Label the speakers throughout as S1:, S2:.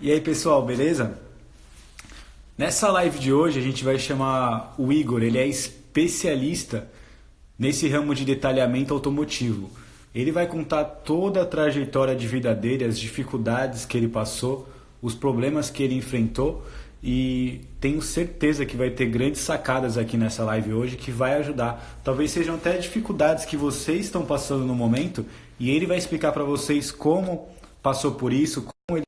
S1: E aí, pessoal, beleza? Nessa live de hoje a gente vai chamar o Igor, ele é especialista nesse ramo de detalhamento automotivo. Ele vai contar toda a trajetória de vida dele, as dificuldades que ele passou, os problemas que ele enfrentou e tenho certeza que vai ter grandes sacadas aqui nessa live hoje que vai ajudar. Talvez sejam até dificuldades que vocês estão passando no momento e ele vai explicar para vocês como passou por isso, como ele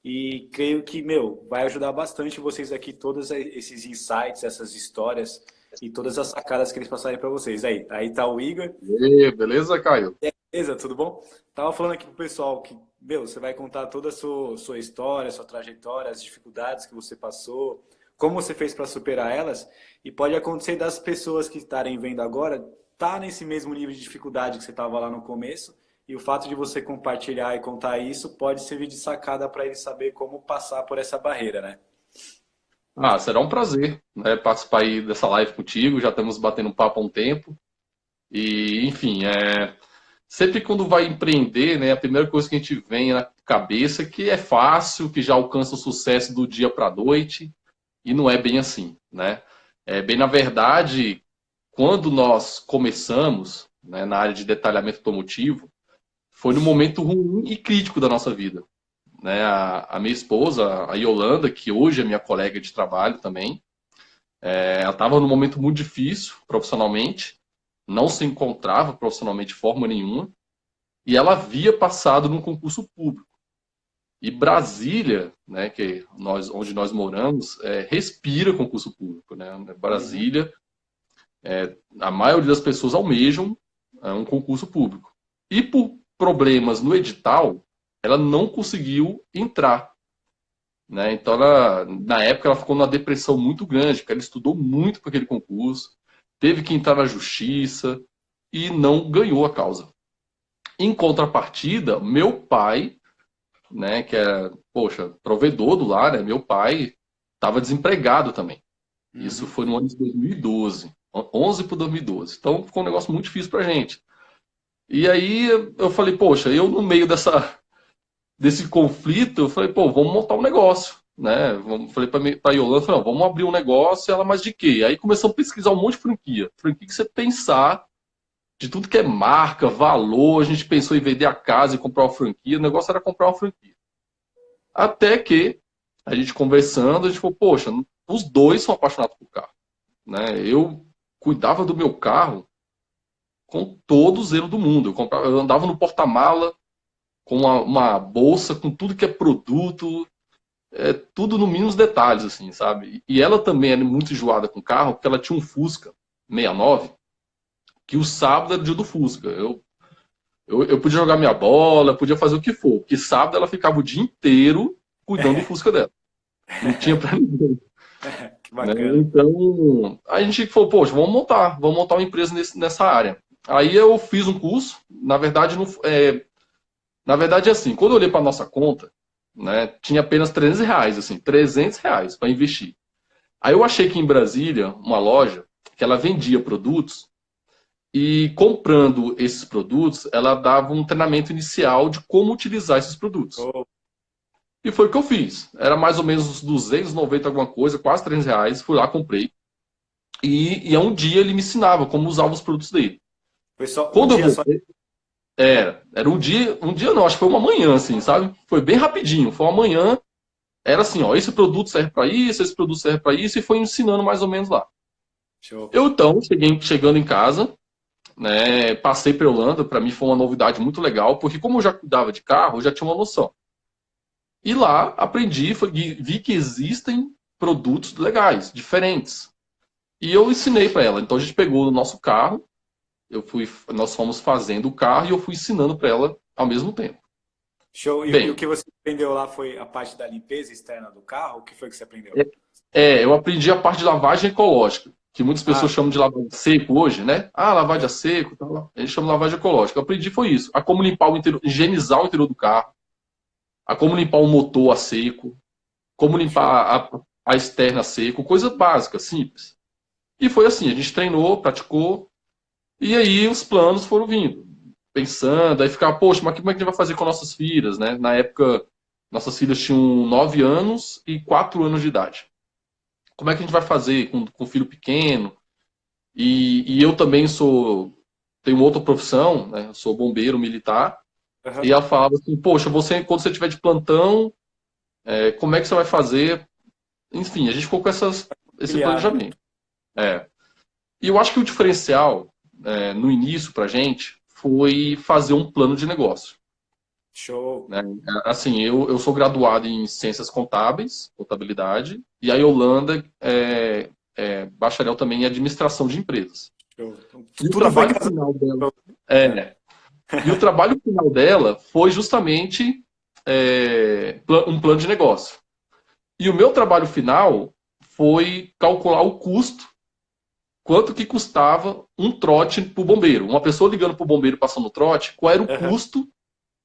S1: e creio que, vai ajudar bastante vocês aqui, todos esses insights, essas histórias e todas as sacadas que eles passarem para vocês. Aí tá o Igor.
S2: E aí, beleza, Caio?
S1: Beleza, tudo bom? Tava falando aqui pro pessoal que, você vai contar toda a sua história, sua trajetória, as dificuldades que você passou, como você fez para superar elas, e pode acontecer das pessoas que estarem vendo agora, tá nesse mesmo nível de dificuldade que você estava lá no começo, e o fato de você compartilhar e contar isso pode servir de sacada para ele saber como passar por essa barreira, né?
S2: Será um prazer, né, participar aí dessa live contigo. Já estamos batendo um papo há um tempo. E, enfim, sempre quando vai empreender, né, a primeira coisa que a gente vem na cabeça é que é fácil, que já alcança o sucesso do dia para a noite. E não é bem assim, né? É bem, na verdade, quando nós começamos, né, na área de detalhamento automotivo, foi no momento ruim e crítico da nossa vida. Né? A minha esposa, a Yolanda, que hoje é minha colega de trabalho também, ela estava num momento muito difícil profissionalmente, não se encontrava profissionalmente de forma nenhuma, e ela havia passado num concurso público. E Brasília, né, onde nós moramos, respira concurso público. Né?
S1: Uhum.
S2: Brasília, a maioria das pessoas almejam um concurso público. E por problemas no edital, ela não conseguiu entrar. Né? Então, na época, ela ficou numa depressão muito grande, porque ela estudou muito para aquele concurso, teve que entrar na justiça e não ganhou a causa. Em contrapartida, meu pai, né, que é, poxa, provedor do lar, né, meu pai estava desempregado também. Isso
S1: Uhum.
S2: foi no ano de 2012, 11 para 2012. Então, ficou um negócio muito difícil para a gente. E aí, eu falei, poxa, eu no meio desse conflito, eu falei, pô, vamos montar um negócio, né? Falei pra Yolanda, falei, vamos abrir um negócio, ela, mas de quê? Aí começamos a pesquisar um monte de franquia. Franquia que você pensar, de tudo que é marca, valor, a gente pensou em vender a casa e comprar uma franquia, o negócio era comprar uma franquia. Até que, a gente conversando, a gente falou, poxa, os dois são apaixonados por carro, né? Eu cuidava do meu carro com todo o zelo do mundo. Eu andava no porta-mala, com uma bolsa, com tudo que é produto, tudo no mínimos detalhes, assim, sabe? E ela também era muito enjoada com carro, porque ela tinha um Fusca 69, que o sábado era o dia do Fusca. Eu podia jogar minha bola, podia fazer o que for, porque sábado ela ficava o dia inteiro cuidando do Fusca dela. Não tinha pra ninguém.
S1: Que
S2: Né?
S1: bacana.
S2: Então, a gente falou, poxa, vamos montar uma empresa nessa área. Aí eu fiz um curso, na verdade, não, na verdade é assim, quando eu olhei para nossa conta, né, tinha apenas R$ 300, assim, R$ 300 para investir. Aí eu achei que em Brasília, uma loja, que ela vendia produtos, e comprando esses produtos, ela dava um treinamento inicial de como utilizar esses produtos.
S1: Oh,
S2: E foi o que eu fiz. Era mais ou menos uns 290 alguma coisa, quase R$ 300. Fui lá, comprei. E a um dia ele me ensinava como usava os produtos dele.
S1: foi só um
S2: Quando eu
S1: dia só.
S2: voltei, era um dia não, acho que foi uma manhã, assim, sabe? Foi bem rapidinho. Foi uma manhã, era assim, ó, esse produto serve para isso, esse produto serve para isso, e foi ensinando mais ou menos lá.
S1: Show.
S2: Eu então, chegando em casa, né, passei para Holanda, para mim foi uma novidade muito legal, porque como eu já cuidava de carro, eu já tinha uma noção. E lá aprendi, vi que existem produtos legais, diferentes. E eu ensinei para ela. Então a gente pegou o nosso carro, nós fomos fazendo o carro e eu fui ensinando para ela ao mesmo tempo.
S1: Show. E o
S2: Bem,
S1: que você aprendeu lá foi a parte da limpeza externa do carro? O que foi que você aprendeu?
S2: eu aprendi a parte de lavagem ecológica, que muitas
S1: Ah,
S2: pessoas chamam de lavagem a seco hoje, né? Ah, lavagem a seco, tal. A gente chama de lavagem ecológica. Eu aprendi foi isso, a como limpar o interior, higienizar o interior do carro, a como limpar o motor a seco, como
S1: show.
S2: limpar a externa a seco, coisa básica, simples. E foi assim, a gente treinou, praticou, e aí os planos foram vindo. Pensando, aí ficava, poxa, mas como é que a gente vai fazer com nossas filhas, né? Na época Nossas filhas tinham 9 anos e 4 anos de idade. Como é que a gente vai fazer com filho pequeno? E eu também tenho uma outra profissão, né? Eu sou bombeiro militar. E
S1: Aham.
S2: ela falava assim, poxa, quando você tiver de plantão, como é que você vai fazer? Enfim, a gente ficou com esse
S1: Criar, né?
S2: planejamento. É. E eu acho que o diferencial, no início pra gente, foi fazer um plano de negócio.
S1: Show.
S2: Né? Assim, eu sou graduado em ciências contábeis, contabilidade, e a Yolanda é bacharel também em administração de empresas.
S1: Show. Então,
S2: E o
S1: tudo foi
S2: trabalho
S1: casado.
S2: final dela,
S1: É.
S2: é, e o trabalho final dela foi justamente um plano de negócio. E o meu trabalho final foi calcular o custo, quanto que custava um trote para o bombeiro. Uma pessoa ligando para o bombeiro passando trote, qual era o
S1: Aham.
S2: custo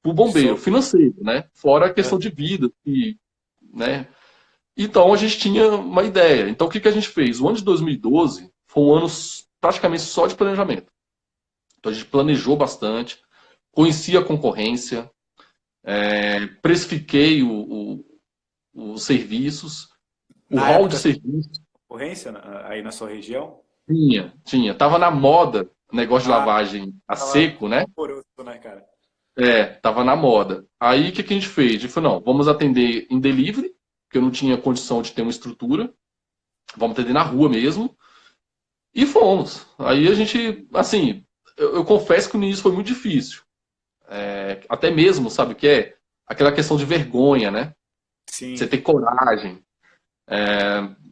S2: para o bombeiro
S1: Show.
S2: financeiro, né? Fora a
S1: Aham.
S2: questão de vida, né? Então a gente tinha uma ideia. Então o que a gente fez? O ano de 2012 foi um ano praticamente só de planejamento. Então a gente planejou bastante, conhecia a concorrência, precifiquei os serviços, o
S1: Na
S2: hall de
S1: época,
S2: serviços.
S1: concorrência aí na sua região?
S2: Tinha. Tava na moda negócio de
S1: Ah,
S2: lavagem a
S1: tava
S2: seco, né?
S1: horroroso, né, cara?
S2: Tava na moda. Aí o que a gente fez? A gente falou, não, vamos atender em delivery, porque eu não tinha condição de ter uma estrutura. Vamos atender na rua mesmo. E fomos. Aí a gente, assim, eu confesso que no início foi muito difícil. Até mesmo, sabe o que é? Aquela questão de vergonha, né? Você
S1: Sim.
S2: ter coragem.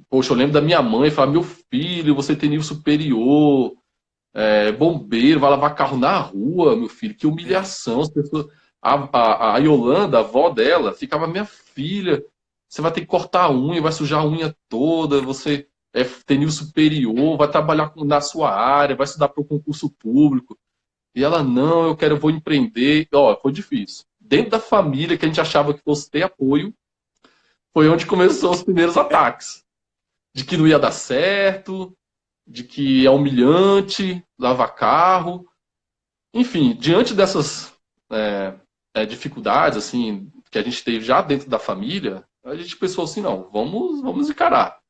S2: Poxa, eu lembro da minha mãe falar, meu filho, você tem nível superior, bombeiro, vai lavar carro na rua, meu filho, que humilhação. As pessoas... a Yolanda, a avó dela, ficava, minha filha, você vai ter que cortar a unha, vai sujar a unha toda, você tem nível superior, vai trabalhar na sua área, vai estudar para o concurso público. E ela, não, eu vou empreender. Ó, foi difícil. Dentro da família, que a gente achava que fosse ter apoio, foi onde começou os primeiros ataques. De que não ia dar certo, de que é humilhante, lavar carro. Enfim, diante dessas dificuldades assim que a gente teve já dentro da família, a gente pensou assim, não, vamos encarar.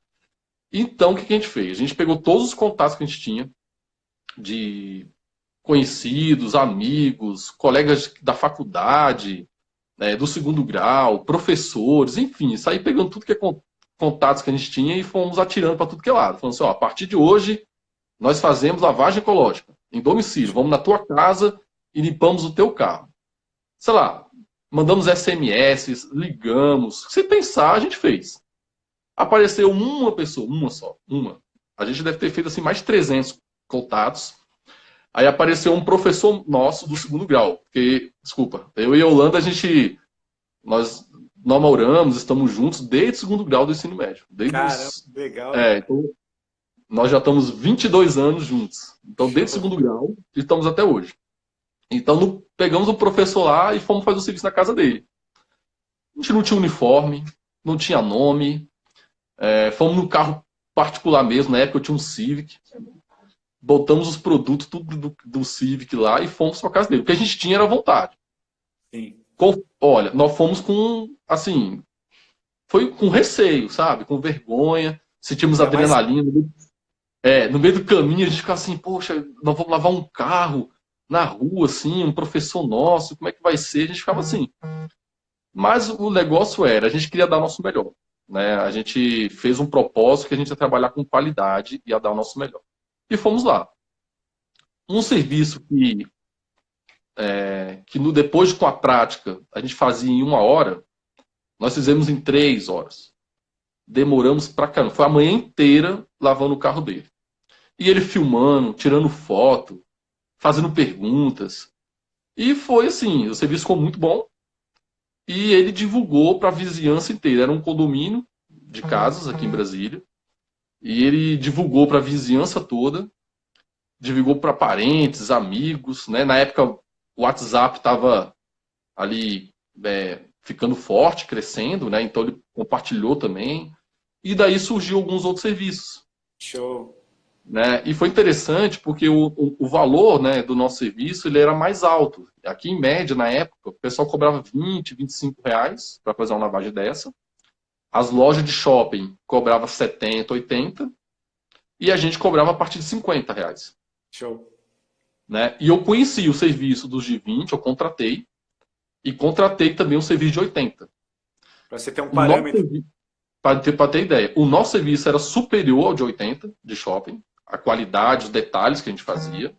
S2: Então, o que a gente fez? A gente pegou todos os contatos que a gente tinha de conhecidos, amigos, colegas da faculdade, do segundo grau, professores, enfim, saí pegando tudo que é contatos que a gente tinha e fomos atirando para tudo que é lado. Falando assim, ó, a partir de hoje, nós fazemos lavagem ecológica em domicílio. Vamos na tua casa e limpamos o teu carro. Sei lá, mandamos SMS, ligamos. Se pensar, a gente fez. Apareceu uma pessoa, uma só, uma. A gente deve ter feito assim mais de 300 contatos. Aí apareceu um professor nosso do segundo grau. Porque, desculpa, eu e a Holanda, nós namoramos, estamos juntos desde o segundo grau do ensino médio.
S1: Caramba, legal, cara.
S2: Então, nós já estamos 22 anos juntos. Então, desde o
S1: Show.
S2: segundo grau, estamos até hoje. Então, pegamos o professor lá e fomos fazer o serviço na casa dele. A gente não tinha uniforme, não tinha nome. Fomos no carro particular mesmo. Na época eu tinha um Civic. Botamos os produtos tudo do Civic lá e fomos para casa dele. O que a gente tinha era vontade.
S1: Sim.
S2: Olha, nós fomos com, assim, foi com receio, sabe? Com vergonha. Sentimos
S1: Ainda mais.
S2: adrenalina. No meio do caminho a gente ficava assim, poxa, nós vamos lavar um carro na rua, assim, um professor nosso, como é que vai ser? A gente ficava assim. Mas o negócio era, a gente queria dar o nosso melhor. Né? A gente fez um propósito que a gente ia trabalhar com qualidade e ia dar o nosso melhor. E fomos lá. Um serviço que depois com a prática a gente fazia em 1 hora, nós fizemos em 3 horas. Demoramos pra caramba. Foi a manhã inteira lavando o carro dele. E ele filmando, tirando foto, fazendo perguntas. E foi assim, o serviço ficou muito bom. E ele divulgou para a vizinhança inteira. Era um condomínio de casas aqui em Brasília. E ele divulgou para a vizinhança toda. Divulgou para parentes, amigos. Né? Na época, o WhatsApp estava ali ficando forte, crescendo. Né? Então ele compartilhou também. E daí surgiu alguns outros serviços.
S1: Show.
S2: né? E foi interessante porque o valor, né, do nosso serviço ele era mais alto. Aqui, em média, na época, o pessoal cobrava 20, R$ 25 para fazer uma lavagem dessa. As lojas de shopping cobravam 70, 80 e a gente cobrava a partir de R$ 50.
S1: Show.
S2: Né? E eu conheci o serviço dos de 20, eu contratei, e contratei também o serviço de 80.
S1: Para você ter um
S2: O nosso
S1: parâmetro.
S2: para ter ideia, o nosso serviço era superior ao de 80 de shopping, a qualidade, os detalhes que a gente fazia.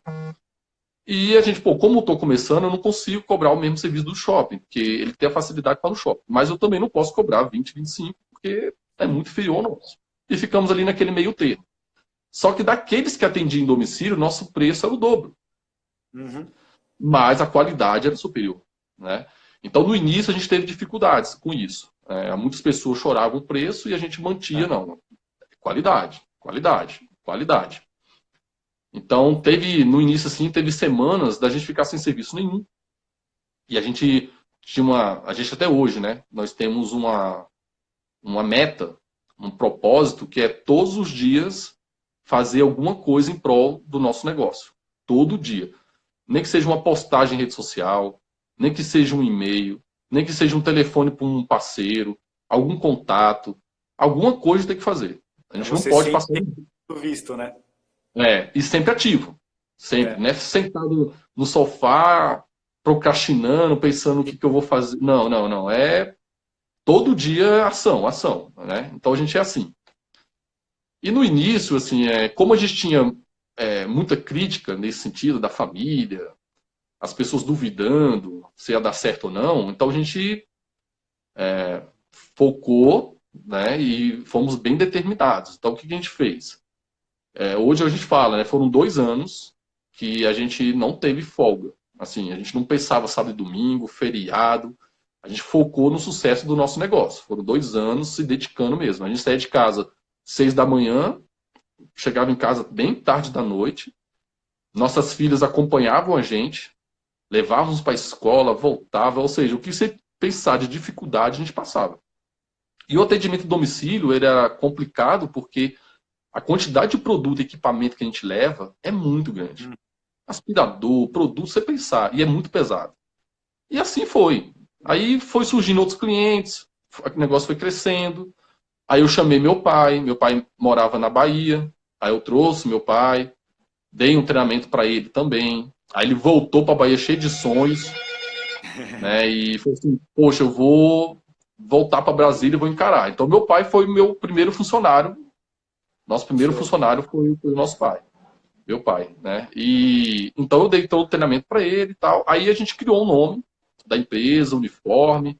S2: E a gente, pô, como eu estou começando, eu não consigo cobrar o mesmo serviço do shopping, porque ele tem a facilidade para no shopping. Mas eu também não posso cobrar 20, 25, porque é muito inferior ao nosso. E ficamos ali naquele meio termo. Só que daqueles que atendiam em domicílio, nosso preço era o dobro.
S1: Uhum.
S2: Mas a qualidade era superior. Né? Então, no início, a gente teve dificuldades com isso. Muitas pessoas choravam o preço e a gente mantinha, não. Qualidade, qualidade, qualidade. Então, no início, assim, teve semanas da gente ficar sem serviço nenhum. E a gente a gente até hoje, né? Nós temos uma meta, um propósito, que é todos os dias fazer alguma coisa em prol do nosso negócio. Todo dia. Nem que seja uma postagem em rede social, nem que seja um e-mail, nem que seja um telefone para um parceiro, algum contato, alguma coisa tem que fazer. A gente não
S1: Você
S2: pode
S1: sempre
S2: passar.
S1: tem visto, né?
S2: E sempre ativo. Sempre.
S1: É.
S2: Não é sentado no sofá, procrastinando, pensando o que eu vou fazer. Não, não, não. É todo dia ação, ação. Né? Então a gente é assim. E no início, assim, como a gente tinha muita crítica nesse sentido da família, as pessoas duvidando se ia dar certo ou não, então a gente focou, né, e fomos bem determinados. Então o que a gente fez? Hoje a gente fala, né, foram 2 anos que a gente não teve folga. Assim, a gente não pensava sábado e domingo, feriado. A gente focou no sucesso do nosso negócio. Foram 2 anos se dedicando mesmo. A gente saía de casa 6 da manhã, chegava em casa bem tarde da noite. Nossas filhas acompanhavam a gente, levávamos para a escola, voltava. Ou seja, o que você pensar de dificuldade, a gente passava. E o atendimento em domicílio era complicado porque a quantidade de produto e equipamento que a gente leva é muito grande. Aspirador, produto, você pensar, e é muito pesado. E assim foi. Aí foi surgindo outros clientes, o negócio foi crescendo. Aí eu chamei meu pai morava na Bahia, aí eu trouxe meu pai, dei um treinamento para ele também. Aí ele voltou para a Bahia cheio de sonhos, né? E falou assim: poxa, eu vou voltar para Brasília e vou encarar. Então meu pai foi o meu primeiro funcionário. Nosso primeiro
S1: Show.
S2: funcionário foi o nosso pai, meu pai, né? E então eu dei todo o treinamento para ele e tal. Aí a gente criou um nome da empresa, uniforme.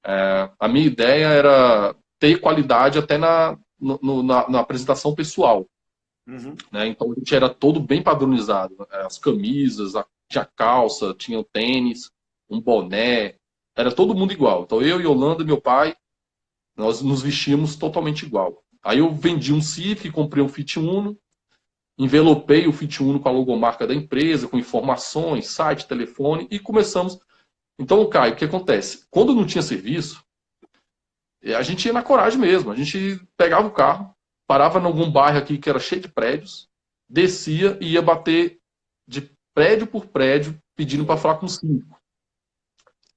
S2: A minha ideia era ter qualidade até na apresentação pessoal.
S1: Uhum.
S2: Né? Então a gente era todo bem padronizado. As camisas, tinha calça, tinha o tênis, um boné, era todo mundo igual. Então eu, Yolanda e meu pai, nós nos vestíamos totalmente igual. Aí eu vendi um Civic, comprei um Fit Uno, envelopei o Fit Uno com a logomarca da empresa, com informações, site, telefone, e começamos. Então, Caio, o que acontece? Quando não tinha serviço, a gente ia na coragem mesmo. A gente pegava o carro, parava em algum bairro aqui que era cheio de prédios, descia e ia bater de prédio por prédio, pedindo para falar com 5.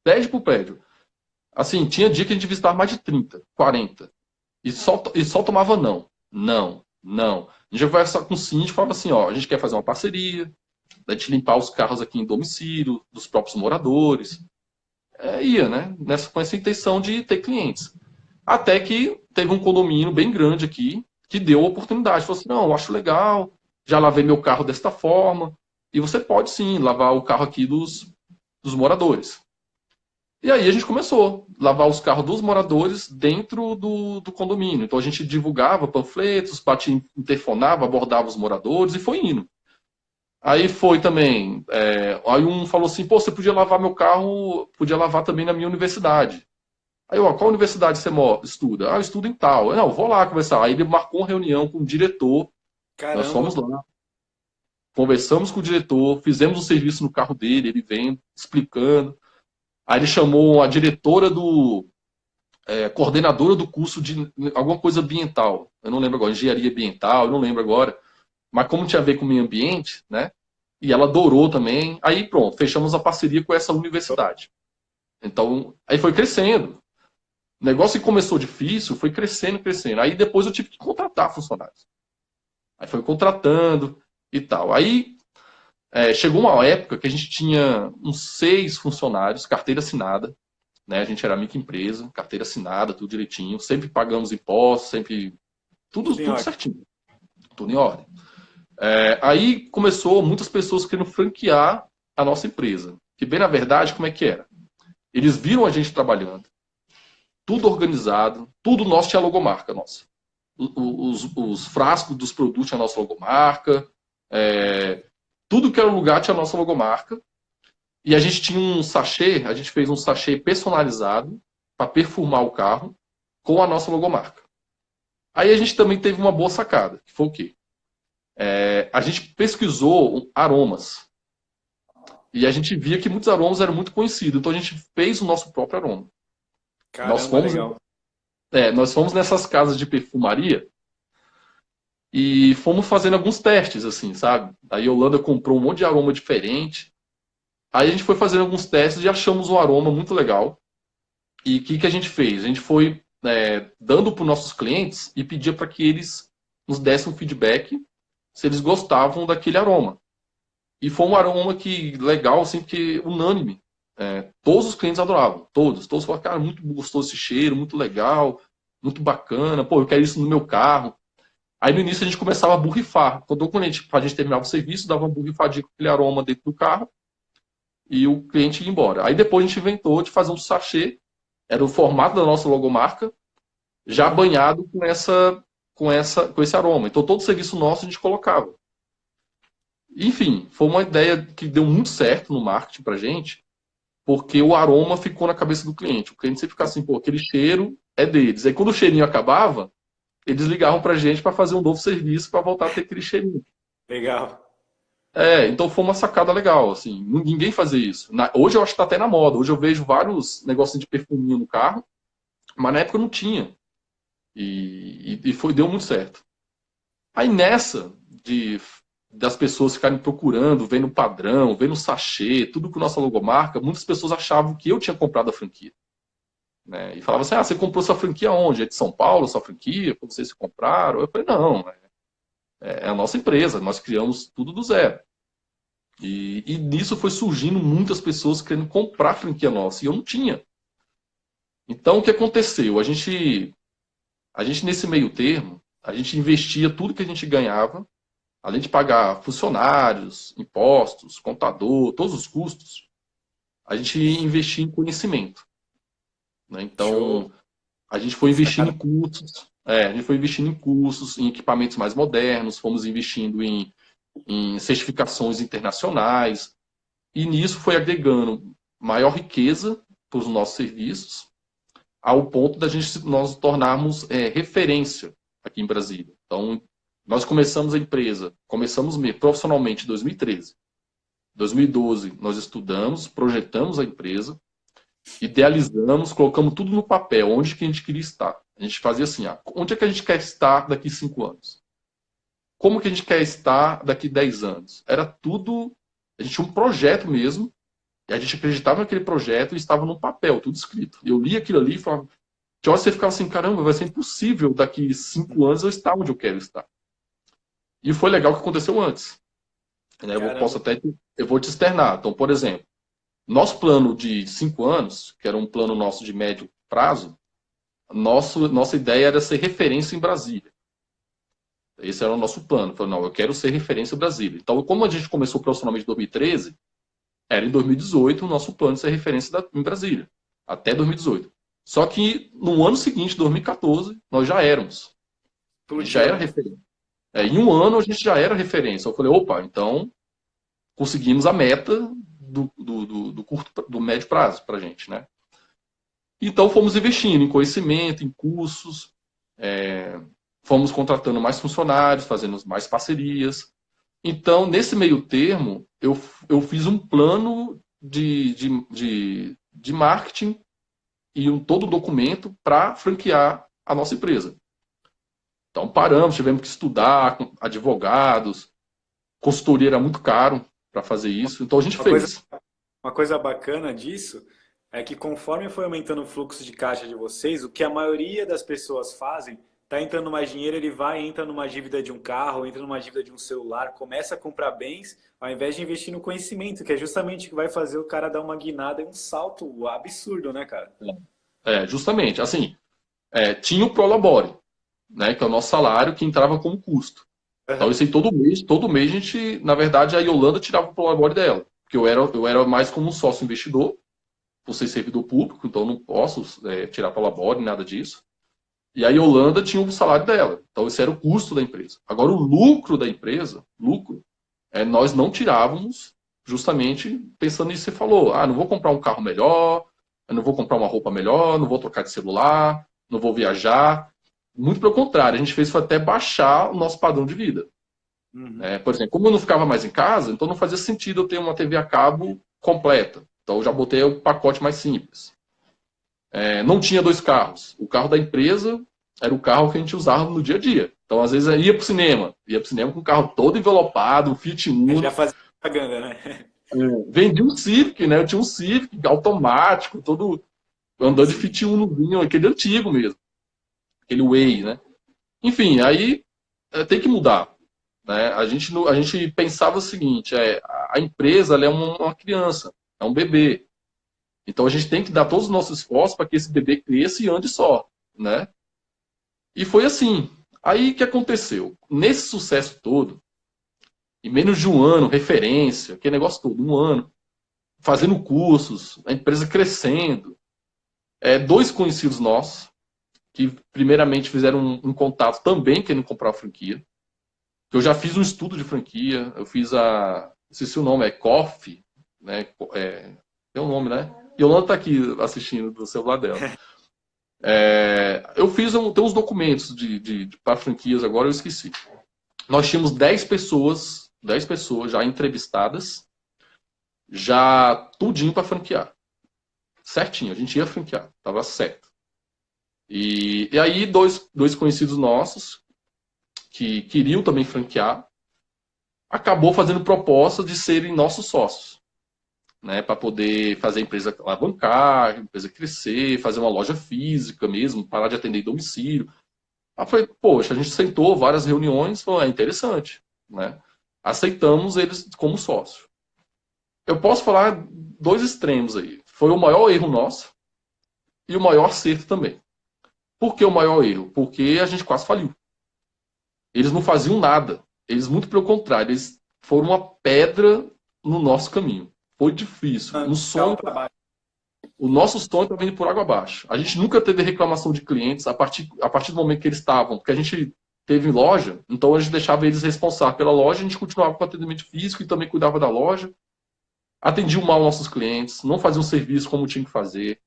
S2: Prédio por prédio. Assim, tinha dia que a gente visitava mais de 30, 40. E só tomava não. Não, não. A gente ia conversar com o síndico e falava assim, ó, a gente quer fazer uma parceria, da gente limpar os carros aqui em domicílio, dos próprios moradores. Ia, né? Com essa intenção de ter clientes. Até que teve um condomínio bem grande aqui que deu a oportunidade. Falou assim, não, eu acho legal, já lavei meu carro desta forma. E você pode sim lavar o carro aqui dos moradores. E aí a gente começou a lavar os carros dos moradores dentro do condomínio. Então a gente divulgava panfletos, interfonava, abordava os moradores e foi indo. Aí foi também. Aí um falou assim: pô, você podia lavar meu carro, podia lavar também na minha universidade. Aí eu, qual universidade você estuda? Ah, eu estudo em tal. Não, vou lá conversar. Aí ele marcou uma reunião com o diretor. Nós
S1: Caramba.
S2: fomos lá, conversamos com o diretor, fizemos o serviço no carro dele, ele vendo, explicando. Aí ele chamou a diretora coordenadora do curso de alguma coisa ambiental. Eu não lembro agora, engenharia ambiental, eu não lembro agora. mas como tinha a ver com o meio ambiente, né? E ela adorou também. Aí pronto, fechamos a parceria com essa universidade. Então, aí foi crescendo. O negócio que começou difícil foi crescendo, crescendo. Aí depois eu tive que contratar funcionários. Aí foi contratando e tal. Aí chegou uma época que a gente tinha uns 6 funcionários, carteira assinada, né? A gente era microempresa, carteira assinada, tudo direitinho, sempre pagamos impostos, sempre tudo certinho, tudo em ordem. Aí começou muitas pessoas querendo franquear a nossa empresa. Que bem na verdade, como é que era? Eles viram a gente trabalhando, tudo organizado, tudo nosso tinha logomarca nossa. Os frascos dos produtos tinha a nossa logomarca, tudo que era lugar tinha a nossa logomarca. E a gente tinha um sachê, a gente fez um sachê personalizado para perfumar o carro com a nossa logomarca. Aí a gente também teve uma boa sacada, que foi o quê? A gente pesquisou aromas. E a gente via que muitos aromas eram muito conhecidos. Então a gente fez o nosso próprio aroma.
S1: Caramba, legal.
S2: Nós fomos nessas casas de perfumaria e fomos fazendo alguns testes, assim, sabe? A Yolanda comprou um monte de aroma diferente. Aí a gente foi fazendo alguns testes e achamos um aroma muito legal. E o que a gente fez? A gente foi dando para os nossos clientes e pedia para que eles nos dessem um feedback se eles gostavam daquele aroma. E foi um aroma que legal, assim, porque unânime. Todos os clientes adoravam, todos falaram, cara, muito gostoso esse cheiro, muito legal, muito bacana, pô, eu quero isso no meu carro. Aí no início a gente começava a borrifar. Quando a gente terminava o serviço, dava uma borrifadinha com aquele aroma dentro do carro e o cliente ia embora. Aí depois a gente inventou de fazer um sachê, era o formato da nossa logomarca, já banhado com esse aroma. Então todo serviço nosso a gente colocava. Enfim, foi uma ideia que deu muito certo no marketing pra gente, porque o aroma ficou na cabeça do cliente. O cliente sempre ficava assim, pô, aquele cheiro é deles. Aí quando o cheirinho acabava, eles ligavam pra gente para fazer um novo serviço para voltar a ter aquele cheirinho.
S1: Legal.
S2: Então foi uma sacada legal, assim, ninguém fazia isso. Hoje eu acho que tá até na moda. Hoje eu vejo vários negócios de perfuminho no carro, mas na época não tinha. Deu muito certo. Aí nessa das pessoas ficarem procurando, vendo o padrão, vendo o sachê, tudo com nossa logomarca, muitas pessoas achavam que eu tinha comprado a franquia. Né? E falavam assim, você comprou sua franquia onde? É de São Paulo, sua franquia? Vocês se compraram? Eu falei, não, é a nossa empresa, nós criamos tudo do zero. E nisso foi surgindo muitas pessoas querendo comprar a franquia nossa, e eu não tinha. Então, o que aconteceu? A gente nesse meio termo, a gente investia tudo que a gente ganhava, além de pagar funcionários, impostos, contador, todos os custos, a gente investia em conhecimento. Né? Então, a gente foi investindo em cursos, em equipamentos mais modernos, fomos investindo em certificações internacionais, e nisso foi agregando maior riqueza para os nossos serviços, ao ponto da nós tornarmos referência aqui em Brasília. Então, nós começamos a empresa, profissionalmente em 2013. Em 2012, nós estudamos, projetamos a empresa, idealizamos, colocamos tudo no papel, onde que a gente queria estar. A gente fazia assim, onde é que a gente quer estar daqui 5 anos? Como que a gente quer estar daqui 10 anos? Era tudo, a gente tinha um projeto mesmo, e a gente acreditava naquele projeto e estava no papel, tudo escrito. Eu li aquilo ali e falava, de hora você ficava assim, caramba, vai ser impossível daqui 5 anos eu estar onde eu quero estar. E foi legal o que aconteceu antes. Né? Eu vou te externar. Então, por exemplo, nosso plano de 5 anos, que era um plano nosso de médio prazo, nossa ideia era ser referência em Brasília. Esse era o nosso plano. Falei, não, eu quero ser referência em Brasília. Então, como a gente começou profissionalmente em 2013, era em 2018 o nosso plano de ser referência em Brasília. Até 2018. Só que no ano seguinte, 2014, nós já éramos. A gente já era referência. Em um ano a gente já era referência. Eu falei, opa, então conseguimos a meta do médio prazo para a gente, né? Então fomos investindo em conhecimento, em cursos, fomos contratando mais funcionários, fazendo mais parcerias. Então, nesse meio termo, eu fiz um plano de marketing e todo o documento para franquear a nossa empresa. Então paramos, tivemos que estudar com advogados, consultoria era muito caro para fazer isso, então a gente
S1: Uma coisa,
S2: fez.
S1: uma coisa bacana disso é que conforme foi aumentando o fluxo de caixa de vocês, o que a maioria das pessoas fazem, tá entrando mais dinheiro, ele vai, entra numa dívida de um carro, entra numa dívida de um celular, começa a comprar bens, ao invés de investir no conhecimento, que é justamente o que vai fazer o cara dar uma guinada e um salto absurdo, né, cara?
S2: Justamente, assim, tinha o Prolabore, né, que é o nosso salário que entrava como custo. Então
S1: Aham.
S2: isso aí todo mês a gente, na verdade, a Yolanda tirava o Prolabore dela, porque eu era mais como um sócio investidor, por ser servidor público, então eu não posso tirar Prolabore, nada disso. E a Yolanda tinha o salário dela, então esse era o custo da empresa. Agora o lucro da empresa, nós não tirávamos justamente pensando nisso que você falou. Ah, não vou comprar um carro melhor, eu não vou comprar uma roupa melhor, não vou trocar de celular, não vou viajar. Muito pelo contrário, a gente fez foi até baixar o nosso padrão de vida.
S1: Uhum.
S2: Por exemplo, como eu não ficava mais em casa, então não fazia sentido eu ter uma TV a cabo completa. Então eu já botei o pacote mais simples. Não tinha dois carros. O carro da empresa era o carro que a gente usava no dia a dia. Então, às vezes, ia pro cinema com o carro todo envelopado, um Fiat
S1: Já
S2: Uno.
S1: fazia propaganda, né?
S2: Vendi um Civic, né? Eu tinha um Civic automático, todo andando de
S1: Sim.
S2: Fiat Unozinho, aquele antigo mesmo, aquele Way, né? Enfim, aí tem que mudar, né? A gente pensava o seguinte, a empresa ela é uma criança, é um bebê. Então a gente tem que dar todos os nossos esforços para que esse bebê cresça e ande só, né? E foi assim. Aí o que aconteceu? Nesse sucesso todo, em menos de um ano, referência, aquele negócio todo, um ano, fazendo cursos, a empresa crescendo. Dois conhecidos nossos, que primeiramente fizeram um contato também querendo comprar a franquia. Eu já fiz um estudo de franquia, eu fiz não sei se o nome é Coffee, né? Tem um nome, né? Yolanda está aqui assistindo do celular dela. Eu fiz tem uns documentos para franquias agora, eu esqueci. Nós tínhamos 10 pessoas já entrevistadas, já tudinho para franquear. Certinho, a gente ia franquear, tava certo. E aí, dois conhecidos nossos, que queriam também franquear, acabou fazendo proposta de serem nossos sócios, né, para poder fazer a empresa alavancar, a empresa crescer, fazer uma loja física mesmo, parar de atender em domicílio. Aí eu falei, poxa, a gente sentou várias reuniões, falou, é interessante, né? Aceitamos eles como sócio. Eu posso falar dois extremos aí. Foi o maior erro nosso e o maior acerto também. Por que o maior erro? Porque a gente quase faliu. Eles não faziam nada. Eles, muito pelo contrário, eles foram uma pedra no nosso caminho. Foi difícil. O nosso sonho estava indo por água abaixo. A gente nunca teve reclamação de clientes a partir do momento que eles estavam, porque a gente teve loja, então a gente deixava eles responsáveis pela loja, a gente continuava com o atendimento físico e também cuidava da loja. Atendiam mal nossos clientes, não faziam serviço como tinha que fazer.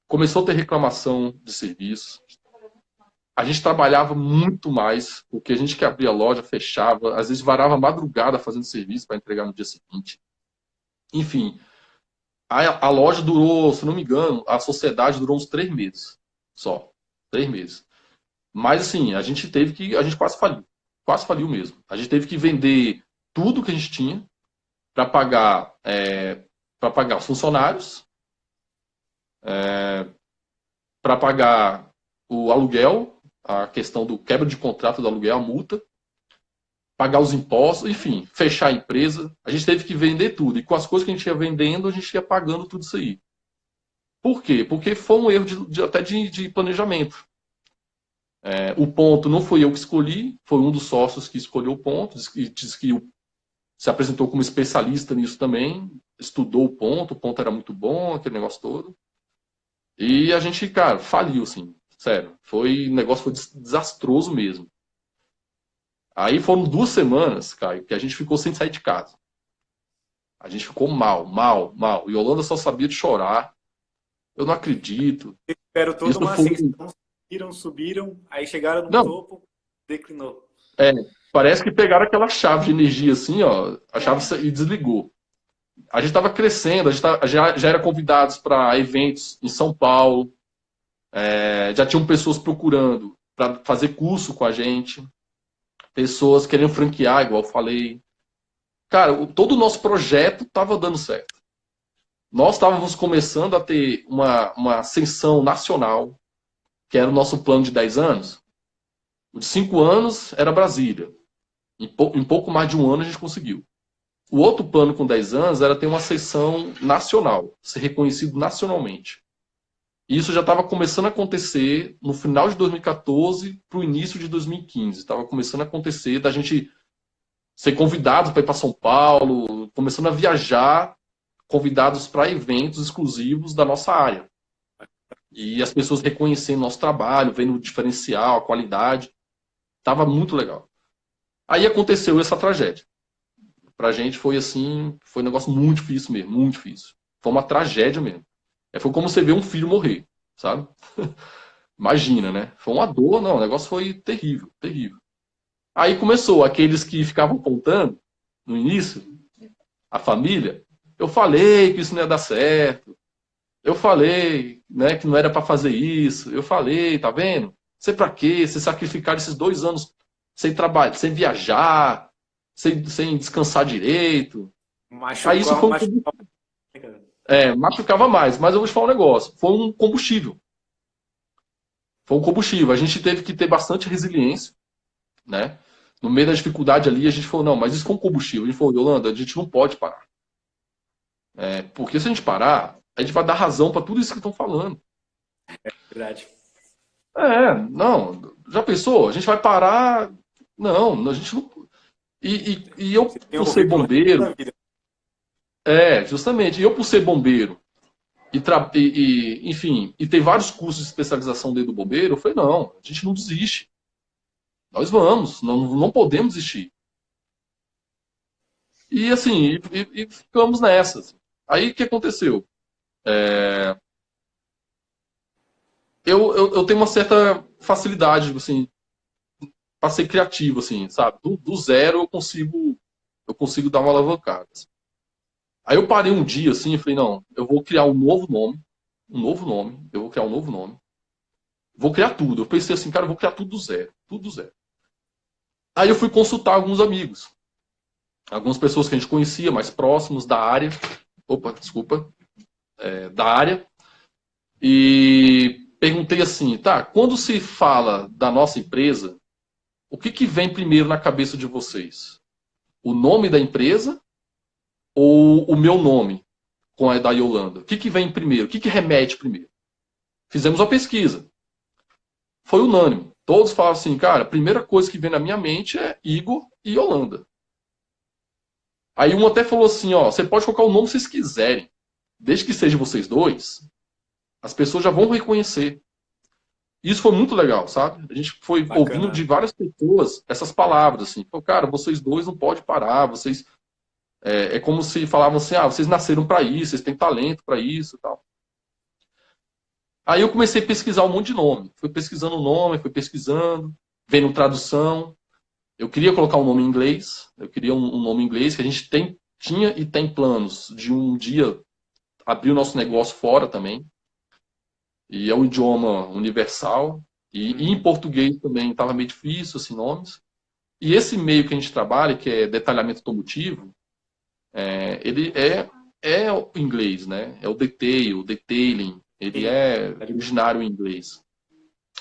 S2: Começou a ter reclamação de serviço. A gente trabalhava muito mais, porque a gente que abria a loja, fechava, às vezes varava a madrugada fazendo serviço para entregar no dia seguinte. Enfim, a loja durou, se não me engano, a sociedade durou uns 3 meses só. 3 meses. Mas assim, a gente quase faliu. Quase faliu mesmo. A gente teve que vender tudo que a gente tinha para pagar os funcionários, para pagar o aluguel, a questão do quebra de contrato do aluguel, a multa, pagar os impostos, enfim, fechar a empresa. A gente teve que vender tudo. E com as coisas que a gente ia vendendo, a gente ia pagando tudo isso aí. Por quê? Porque foi um erro até de planejamento. O ponto não foi eu que escolhi, foi um dos sócios que escolheu o ponto, disse que se apresentou como especialista nisso também, estudou o ponto era muito bom, aquele negócio todo. E a gente, cara, faliu, assim, sério. O negócio foi desastroso mesmo. Aí foram 2 semanas, Caio, que a gente ficou sem sair de casa. A gente ficou mal, mal, mal. E Yolanda só sabia de chorar. Eu não acredito.
S1: Tiveram toda
S2: Isso
S1: uma
S2: foi.
S1: ascensão, subiram, aí chegaram no
S2: Não,
S1: topo, declinou.
S2: é, parece que pegaram aquela chave de energia assim, ó, a chave e desligou. A gente estava crescendo, já era convidados para eventos em São Paulo, já tinham pessoas procurando para fazer curso com a gente, pessoas querendo franquear, igual eu falei. Cara, todo o nosso projeto estava dando certo. Nós estávamos começando a ter uma ascensão nacional, que era o nosso plano de 10 anos. O de 5 anos era Brasília. Em pouco mais de um ano a gente conseguiu. O outro plano com 10 anos era ter uma ascensão nacional, ser reconhecido nacionalmente. E isso já estava começando a acontecer no final de 2014 para o início de 2015. Estava começando a acontecer da gente ser convidado para ir para São Paulo, começando a viajar, convidados para eventos exclusivos da nossa área. E as pessoas reconhecendo nosso trabalho, vendo o diferencial, a qualidade. Estava muito legal. Aí aconteceu essa tragédia. Pra gente foi assim, foi um negócio muito difícil mesmo, muito difícil. Foi uma tragédia mesmo. Foi como você ver um filho morrer, sabe? Imagina, né? Foi uma dor, não, o negócio foi terrível, terrível. Aí começou, aqueles que ficavam apontando no início, a família, eu falei que isso não ia dar certo. Eu falei, né, que não era para fazer isso. Eu falei, tá vendo? Você pra quê? Você sacrificar esses 2 anos sem trabalhar, sem viajar, sem descansar direito. Aí isso foi machucava mais. Mas eu vou te falar um negócio. Foi um combustível. Foi um combustível. A gente teve que ter bastante resiliência, né? No meio da dificuldade ali, a gente falou, não, mas isso foi um combustível. A gente falou, Yolanda, a gente não pode parar. Porque se a gente parar, a gente vai dar razão para tudo isso que estão falando.
S1: É verdade.
S2: Não. Já pensou? A gente vai parar. Não, a gente não. E eu, por ser bombeiro. Justamente. E eu, por ser bombeiro, enfim, e ter vários cursos de especialização dentro do bombeiro, eu falei, não, a gente não desiste. Nós vamos, não podemos desistir. E assim, e ficamos nessas. Aí o que aconteceu? Eu tenho uma certa facilidade, assim, para ser criativo, assim, sabe? Do zero eu consigo dar uma alavancada. Assim. Aí eu parei um dia, assim, e falei, não, eu vou criar um novo nome, eu vou criar um novo nome, vou criar tudo. Eu pensei assim, cara, eu vou criar tudo do zero, tudo do zero. Aí eu fui consultar alguns amigos, algumas pessoas que a gente conhecia, mais próximos da área, da área, e perguntei assim, tá, quando se fala da nossa empresa, o que vem primeiro na cabeça de vocês? O nome da empresa ou o meu nome com a da Yolanda? O que vem primeiro? O que remete primeiro? Fizemos uma pesquisa. Foi unânime. Todos falaram assim, cara, a primeira coisa que vem na minha mente é Igor e Yolanda. Aí um até falou assim, ó, você pode colocar o nome que vocês quiserem. Desde que seja vocês dois, as pessoas já vão reconhecer. Isso foi muito legal, sabe? A gente foi ouvindo de várias pessoas essas palavras, assim. Cara, vocês dois não podem parar, vocês... É como se falavam assim, vocês nasceram para isso, vocês têm talento para isso e tal. Aí eu comecei a pesquisar um monte de nome. Fui pesquisando o nome, fui pesquisando, vendo tradução. Eu queria colocar um nome em inglês, eu queria um nome em inglês, que a gente tinha e tem planos de um dia abrir o nosso negócio fora também. E é um idioma universal. E em português também estava meio difícil, assim, nomes. E esse meio que a gente trabalha, que é detalhamento automotivo, ele é o inglês, né? É o detail, detailing. Ele é originário em inglês.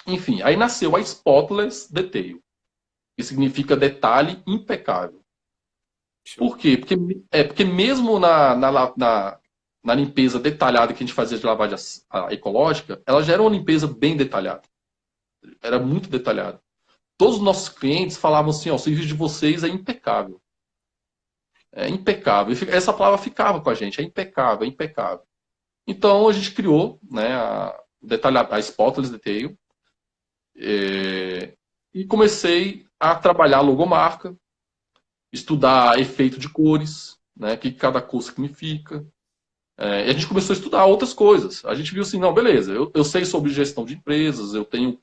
S2: Enfim, aí nasceu a Spotless Detail, que significa detalhe impecável. Por quê? Porque mesmo na limpeza detalhada que a gente fazia de lavagem ecológica, ela já era uma limpeza bem detalhada. Era muito detalhada. Todos os nossos clientes falavam assim, ó, o serviço de vocês é impecável. É impecável. Essa palavra ficava com a gente, é impecável, é impecável. Então a gente criou, né, a Spotless Detail e comecei a trabalhar a logomarca, estudar efeito de cores, né, o que cada cor significa. E a gente começou a estudar outras coisas. A gente viu assim, não, beleza, eu sei sobre gestão de empresas, eu tenho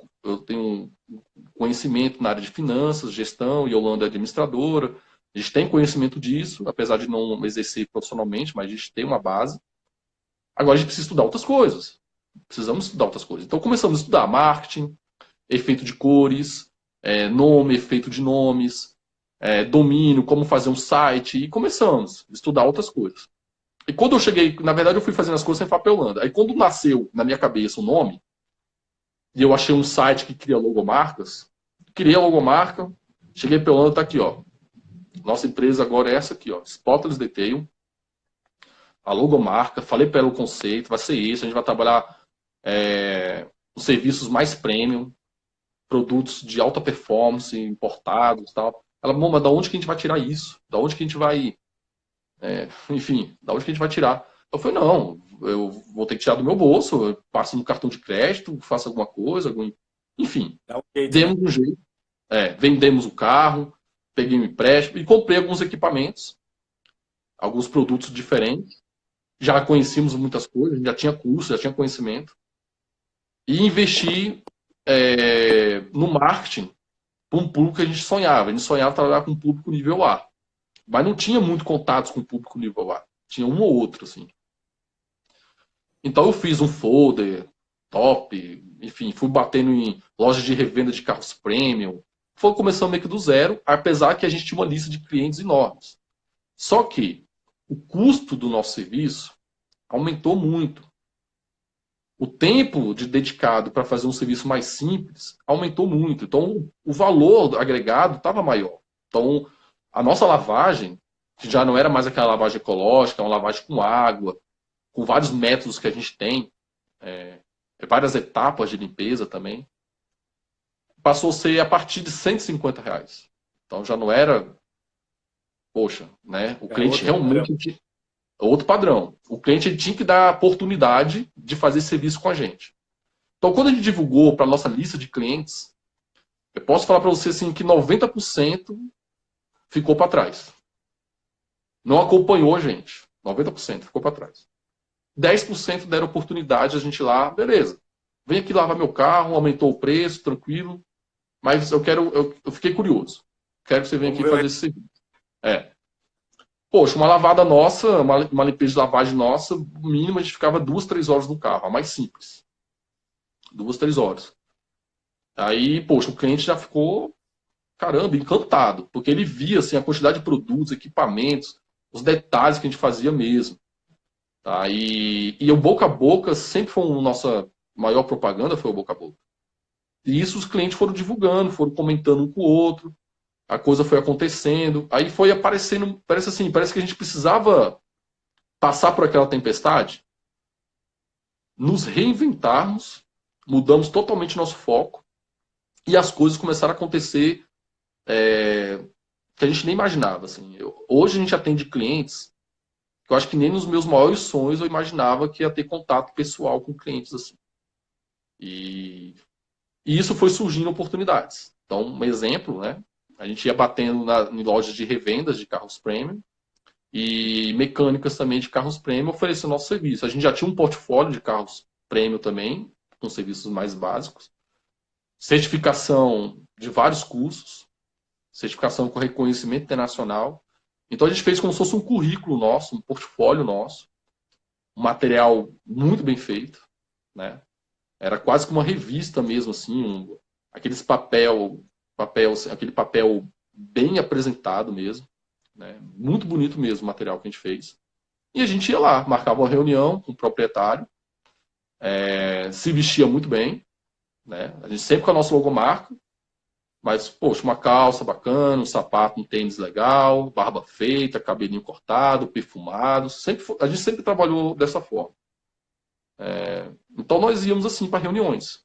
S2: conhecimento na área de finanças, gestão, e Yolanda é administradora. A gente tem conhecimento disso, apesar de não exercer profissionalmente, mas a gente tem uma base. Agora a gente precisa estudar outras coisas. Precisamos estudar outras coisas. Então começamos a estudar marketing, efeito de cores, nome, efeito de nomes, domínio, como fazer um site, e começamos a estudar outras coisas. E quando eu cheguei, na verdade eu fui fazendo as coisas sem papelando. Aí quando nasceu na minha cabeça o nome, e eu achei um site que cria logomarcas, criei a logomarca, cheguei pela Holanda, tá aqui, ó. Nossa empresa agora é essa aqui, ó. Spotless Detail. A logomarca, falei para ela o conceito, vai ser isso, a gente vai trabalhar os serviços mais premium, produtos de alta performance, importados e tal. Ela, bom, mas da onde que a gente vai tirar isso? Da onde que a gente vai... enfim, da onde que a gente vai tirar? Eu falei, não, eu vou ter que tirar do meu bolso, eu passo no cartão de crédito, faço alguma coisa, enfim.
S1: Dá um jeito, né?
S2: Demos um jeito. Vendemos o carro, peguei um empréstimo e comprei alguns equipamentos, alguns produtos diferentes. Já conhecíamos muitas coisas, já tinha curso, já tinha conhecimento. E investi no marketing para um público que a gente sonhava. A gente sonhava trabalhar com um público nível A. Mas não tinha muito contatos com o público nível A. Tinha um ou outro, assim. Então eu fiz um folder top, enfim, fui batendo em lojas de revenda de carros premium. Foi começando meio que do zero, apesar que a gente tinha uma lista de clientes enormes. Só que o custo do nosso serviço aumentou muito. O tempo dedicado para fazer um serviço mais simples aumentou muito. Então, o valor agregado estava maior. Então, a nossa lavagem, que já não era mais aquela lavagem ecológica, é uma lavagem com água, com vários métodos que a gente tem, várias etapas de limpeza também, passou a ser a partir de R$ 150. Então, já não era, poxa, né? O cliente realmente... Outro padrão. O cliente tinha que dar a oportunidade de fazer serviço com a gente. Então, quando a gente divulgou para a nossa lista de clientes, eu posso falar para você assim, que 90% ficou para trás. Não acompanhou a gente. 90% ficou para trás. 10% deram oportunidade a gente ir lá, beleza. Vem aqui lavar meu carro, aumentou o preço, tranquilo. Mas eu fiquei curioso. Quero que você venha aqui fazer esse serviço. Poxa, uma lavada nossa, uma limpeza de lavagem nossa, mínimo a gente ficava 2, 3 horas no carro, a mais simples. 2, 3 horas. Aí, poxa, o cliente já ficou, caramba, encantado, porque ele via assim, a quantidade de produtos, equipamentos, os detalhes que a gente fazia mesmo. Tá? E o boca a boca sempre foi a nossa maior propaganda, foi o boca a boca. E isso os clientes foram divulgando, foram comentando um com o outro. A coisa foi acontecendo, aí foi aparecendo, parece que a gente precisava passar por aquela tempestade, nos reinventarmos, mudamos totalmente nosso foco, e as coisas começaram a acontecer que a gente nem imaginava. Assim. Hoje a gente atende clientes que eu acho que nem nos meus maiores sonhos eu imaginava que ia ter contato pessoal com clientes assim. E isso foi surgindo oportunidades. Então, um exemplo, né? A gente ia batendo em lojas de revendas de carros premium e mecânicas também de carros premium oferecendo nosso serviço. A gente já tinha um portfólio de carros premium também, com serviços mais básicos. Certificação de vários cursos, certificação com reconhecimento internacional. Então a gente fez como se fosse um currículo nosso, um portfólio nosso, um material muito bem feito, né? Era quase que uma revista mesmo, assim, aquele papel bem apresentado mesmo, né? Muito bonito mesmo o material que a gente fez. E a gente ia lá, marcava uma reunião com o proprietário, se vestia muito bem, né? A gente sempre com a nossa logomarca, mas, poxa, uma calça bacana, um sapato, um tênis legal, barba feita, cabelinho cortado, perfumado. A gente sempre trabalhou dessa forma. Então nós íamos assim para reuniões.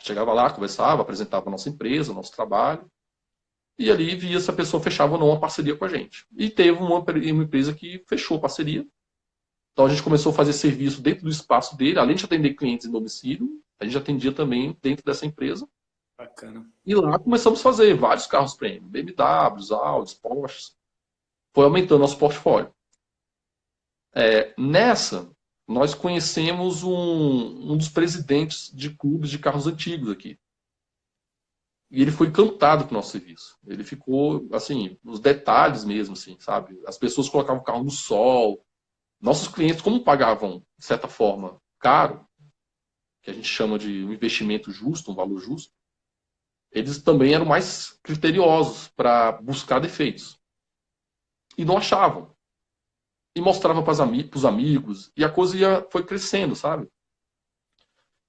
S2: Chegava lá, conversava, apresentava a nossa empresa, o nosso trabalho. E ali via se a pessoa fechava ou não uma parceria com a gente. E teve uma empresa que fechou a parceria. Então a gente começou a fazer serviço dentro do espaço dele. Além de atender clientes em domicílio, a gente atendia também dentro dessa empresa.
S1: Bacana.
S2: E lá começamos a fazer vários carros premium. BMWs, Audis, Porsches. Foi aumentando nosso portfólio. Nessa, nós conhecemos um dos presidentes de clubes de carros antigos aqui. E ele foi encantado com o nosso serviço. Ele ficou, assim, os detalhes mesmo, assim, sabe? As pessoas colocavam o carro no sol. Nossos clientes, como pagavam, de certa forma, caro, que a gente chama de um investimento justo, um valor justo, eles também eram mais criteriosos para buscar defeitos. E não achavam. E mostrava para os amigos, e a coisa foi crescendo, sabe?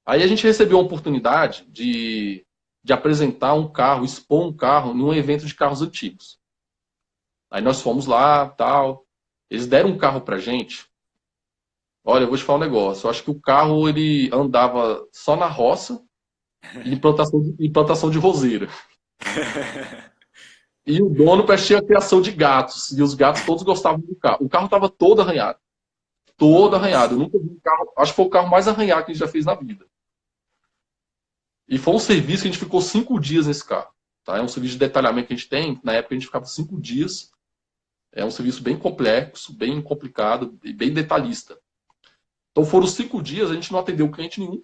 S2: Aí a gente recebeu a oportunidade de apresentar um carro, expor um carro num evento de carros antigos. Aí nós fomos lá, tal. Eles deram um carro pra gente. Olha, eu vou te falar um negócio. Eu acho que o carro ele andava só na roça e em plantação de roseira. E o dono tinha a criação de gatos. E os gatos todos gostavam do carro. O carro estava todo arranhado. Todo arranhado. Eu nunca vi um carro. Acho que foi o carro mais arranhado que a gente já fez na vida. E foi um serviço que a gente ficou 5 dias nesse carro. Tá? É um serviço de detalhamento que a gente tem. Na época a gente ficava 5 dias. É um serviço bem complexo, bem complicado e bem detalhista. Então foram 5 dias, a gente não atendeu cliente nenhum.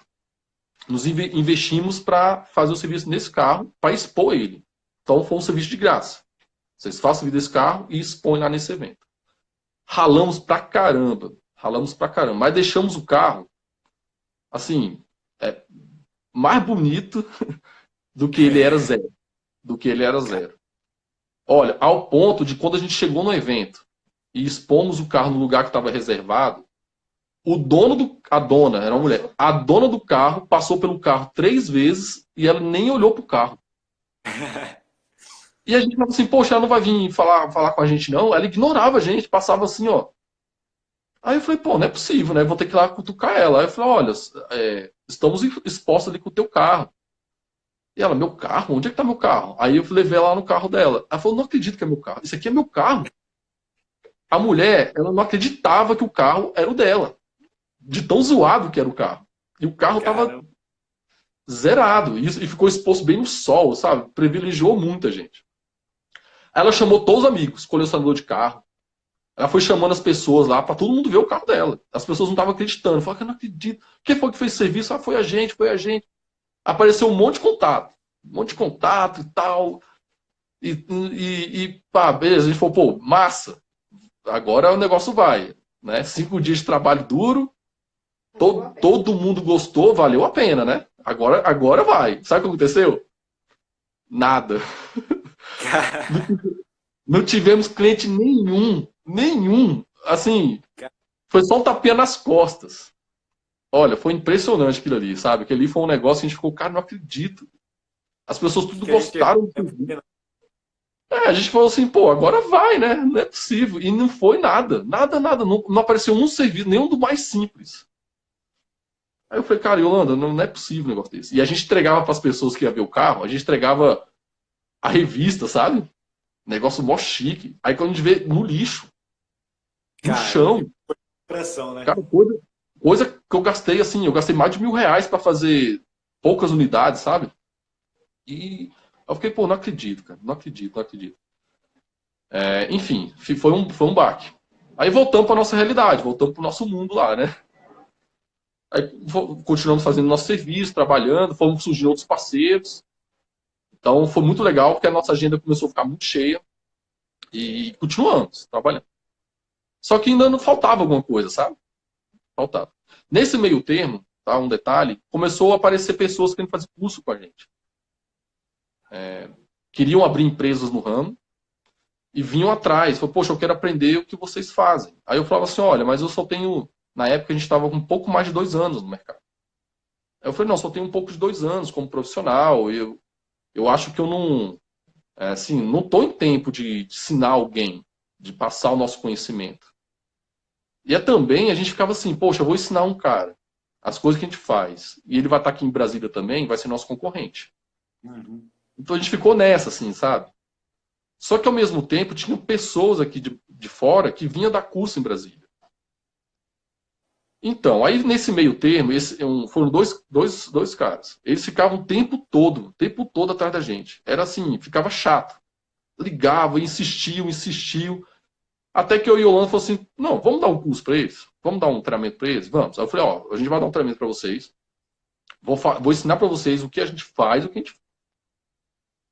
S2: Nos investimos para fazer o serviço nesse carro, para expor ele. Então foi um serviço de graça. Vocês façam vida desse carro e expõem lá nesse evento. Ralamos pra caramba. Ralamos pra caramba. Mas deixamos o carro, assim, mais bonito do que ele era zero. Do que ele era zero. Olha, ao ponto de quando a gente chegou no evento e expomos o carro no lugar que estava reservado, a dona, era uma mulher, a dona do carro passou pelo carro 3 vezes e ela nem olhou pro carro. E a gente falava assim, poxa, ela não vai vir falar com a gente não? Ela ignorava a gente, passava assim, ó. Aí eu falei, pô, não é possível, né? Vou ter que ir lá cutucar ela. Aí eu falei, olha, estamos expostos ali com o teu carro. E ela, meu carro? Onde é que tá meu carro? Aí eu levei ela lá no carro dela. Ela falou, não acredito que é meu carro. Isso aqui é meu carro. A mulher, ela não acreditava que o carro era o dela. De tão zoado que era o carro. E o carro tava zerado. E ficou exposto bem no sol, sabe? Privilegiou muita gente. Aí ela chamou todos os amigos, colecionador de carro. Ela foi chamando as pessoas lá para todo mundo ver o carro dela. As pessoas não estavam acreditando. Falaram que eu não acredito. Quem foi que fez serviço? Ah, foi a gente, foi a gente. Apareceu um monte de contato. Um monte de contato e tal. E pá, beleza. A gente falou, pô, massa. Agora o negócio vai. Né? 5 dias de trabalho duro. Todo mundo gostou, valeu a pena, né? Agora vai. Sabe o que aconteceu? Nada. Não tivemos cliente nenhum. Nenhum. Assim, foi só um tapinha nas costas. Olha, foi impressionante aquilo ali, sabe? Aquilo ali foi um negócio que a gente ficou, cara, não acredito. As pessoas tudo gostaram. A gente falou assim, pô, agora vai, né? Não é possível. E não foi nada. Nada. Não apareceu um serviço, nenhum do mais simples. Aí eu falei, cara, Yolanda, não é possível um negócio desse. E a gente entregava para as pessoas que iam ver o carro, a gente entregava a revista, sabe? Negócio mó chique. Aí quando a gente vê no lixo, no chão.
S1: Pressão, né?
S2: Cara, coisa que eu gastei, assim, eu gastei mais de R$ 1.000 para fazer poucas unidades, sabe? E eu fiquei, pô, não acredito, cara. Não acredito. Enfim, foi um baque. Aí voltamos para nossa realidade, voltamos para o nosso mundo lá, né? Aí continuamos fazendo nosso serviço, trabalhando, fomos surgindo outros parceiros. Então foi muito legal, porque a nossa agenda começou a ficar muito cheia e continuamos trabalhando. Só que ainda não faltava alguma coisa, sabe? Faltava. Nesse meio termo, tá, um detalhe, começou a aparecer pessoas querendo fazer curso com a gente. Queriam abrir empresas no ramo e vinham atrás. Falaram, poxa, eu quero aprender o que vocês fazem. Aí eu falava assim, olha, mas eu só tenho... Na época a gente estava com um pouco mais de 2 anos no mercado. Aí eu falei, não, só tenho um pouco de 2 anos como profissional. Eu acho que eu não... não estou em tempo de ensinar alguém, de passar o nosso conhecimento. E também a gente ficava assim, poxa, eu vou ensinar um cara as coisas que a gente faz. E ele vai estar aqui em Brasília também, vai ser nosso concorrente. Uhum. Então a gente ficou nessa, assim, sabe? Só que ao mesmo tempo tinham pessoas aqui de fora que vinham dar curso em Brasília. Então, aí nesse meio termo, foram dois caras. Eles ficavam o tempo todo atrás da gente. Era assim, ficava chato. Ligavam, insistiu. Até que eu e o Yolanda falou assim, não, vamos dar um curso para eles? Vamos dar um treinamento para eles? Vamos. Aí eu falei, ó, a gente vai dar um treinamento para vocês. Vou ensinar para vocês o que a gente faz,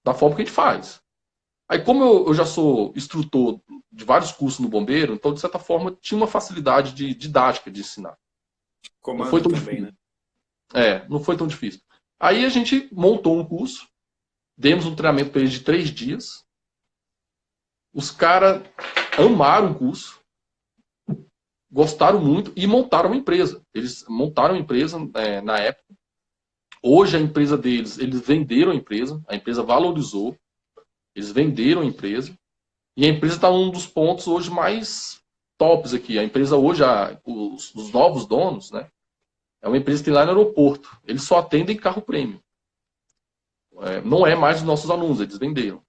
S2: da forma que a gente faz. Aí como eu já sou instrutor de vários cursos no Bombeiro, então de certa forma tinha uma facilidade didática de ensinar.
S1: Comando também, né?
S2: Não foi tão difícil. Aí a gente montou um curso, demos um treinamento para eles de 3 dias. Os caras amaram o curso, gostaram muito e montaram uma empresa. Eles montaram uma empresa na época. Hoje a empresa deles, eles venderam a empresa valorizou, eles venderam a empresa, e a empresa está num dos pontos hoje mais tops aqui. A empresa hoje, os novos donos, né? É uma empresa que tem lá no aeroporto. Eles só atendem carro prêmio. Não é mais os nossos alunos, eles venderam.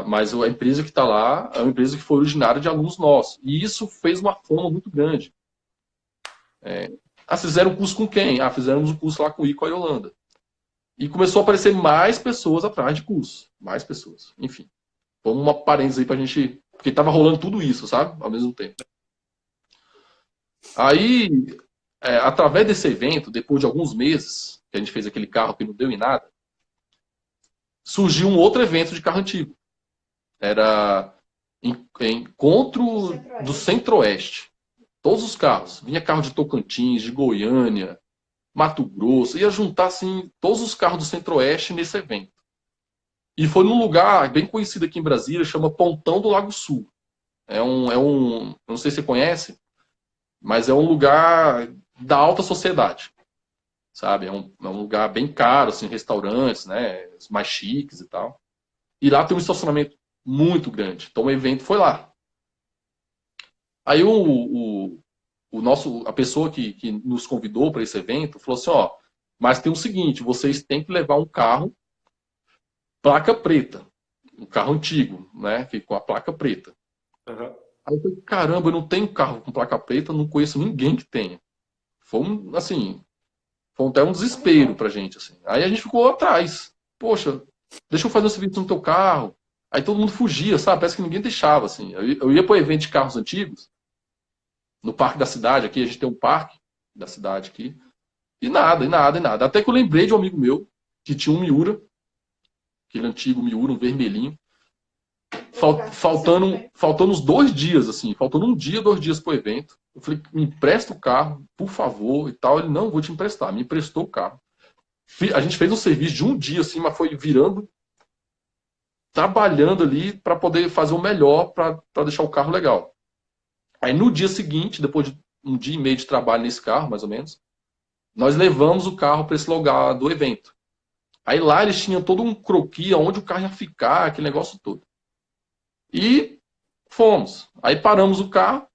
S2: Mas a empresa que está lá é uma empresa que foi originária de alunos nossos. E isso fez uma fama muito grande. Fizeram um curso com quem? Fizemos um curso lá com o Ico e a Yolanda. E começou a aparecer mais pessoas atrás de curso. Mais pessoas. Enfim. Vamos uma parênteses aí pra gente... Porque estava rolando tudo isso, sabe? Ao mesmo tempo. Aí, através desse evento, depois de alguns meses, que a gente fez aquele carro que não deu em nada, surgiu um outro evento de carro antigo. Era encontro do Centro-Oeste. Todos os carros. Vinha carro de Tocantins, de Goiânia, Mato Grosso. Ia juntar, assim, todos os carros do Centro-Oeste nesse evento. E foi num lugar bem conhecido aqui em Brasília, chama Pontão do Lago Sul. Não sei se você conhece, mas é um lugar da alta sociedade. Sabe? É um lugar bem caro, assim, restaurantes, né? Mais chiques e tal. E lá tem um estacionamento muito grande. Então o evento foi lá. Aí a pessoa que nos convidou para esse evento falou assim, mas tem o seguinte, vocês têm que levar um carro placa preta, um carro antigo, né, com a placa preta.
S1: Uhum.
S2: Aí eu falei, caramba, eu não tenho carro com placa preta, não conheço ninguém que tenha. Foi até um desespero pra gente, assim. Aí a gente ficou atrás. Poxa, deixa eu fazer um serviço no teu carro. Aí todo mundo fugia, sabe? Parece que ninguém deixava, assim. Eu ia para o evento de carros antigos, no parque da cidade aqui, a gente tem um parque da cidade aqui, e nada, e nada, e nada. Até que eu lembrei de um amigo meu, que tinha um Miura, aquele antigo Miura, um vermelhinho, faltando uns 2 dias, assim, faltando 1 dia, 2 dias pro evento. Eu falei, me empresta o carro, por favor, e tal. Ele, não, vou te emprestar. Me emprestou o carro. A gente fez um serviço de 1 dia, assim, mas foi virando, trabalhando ali para poder fazer o melhor para deixar o carro legal. Aí no dia seguinte, depois de 1 dia e meio de trabalho nesse carro, mais ou menos, nós levamos o carro para esse lugar do evento. Aí lá eles tinham todo um croquis onde o carro ia ficar, aquele negócio todo. E fomos. Aí paramos o carro.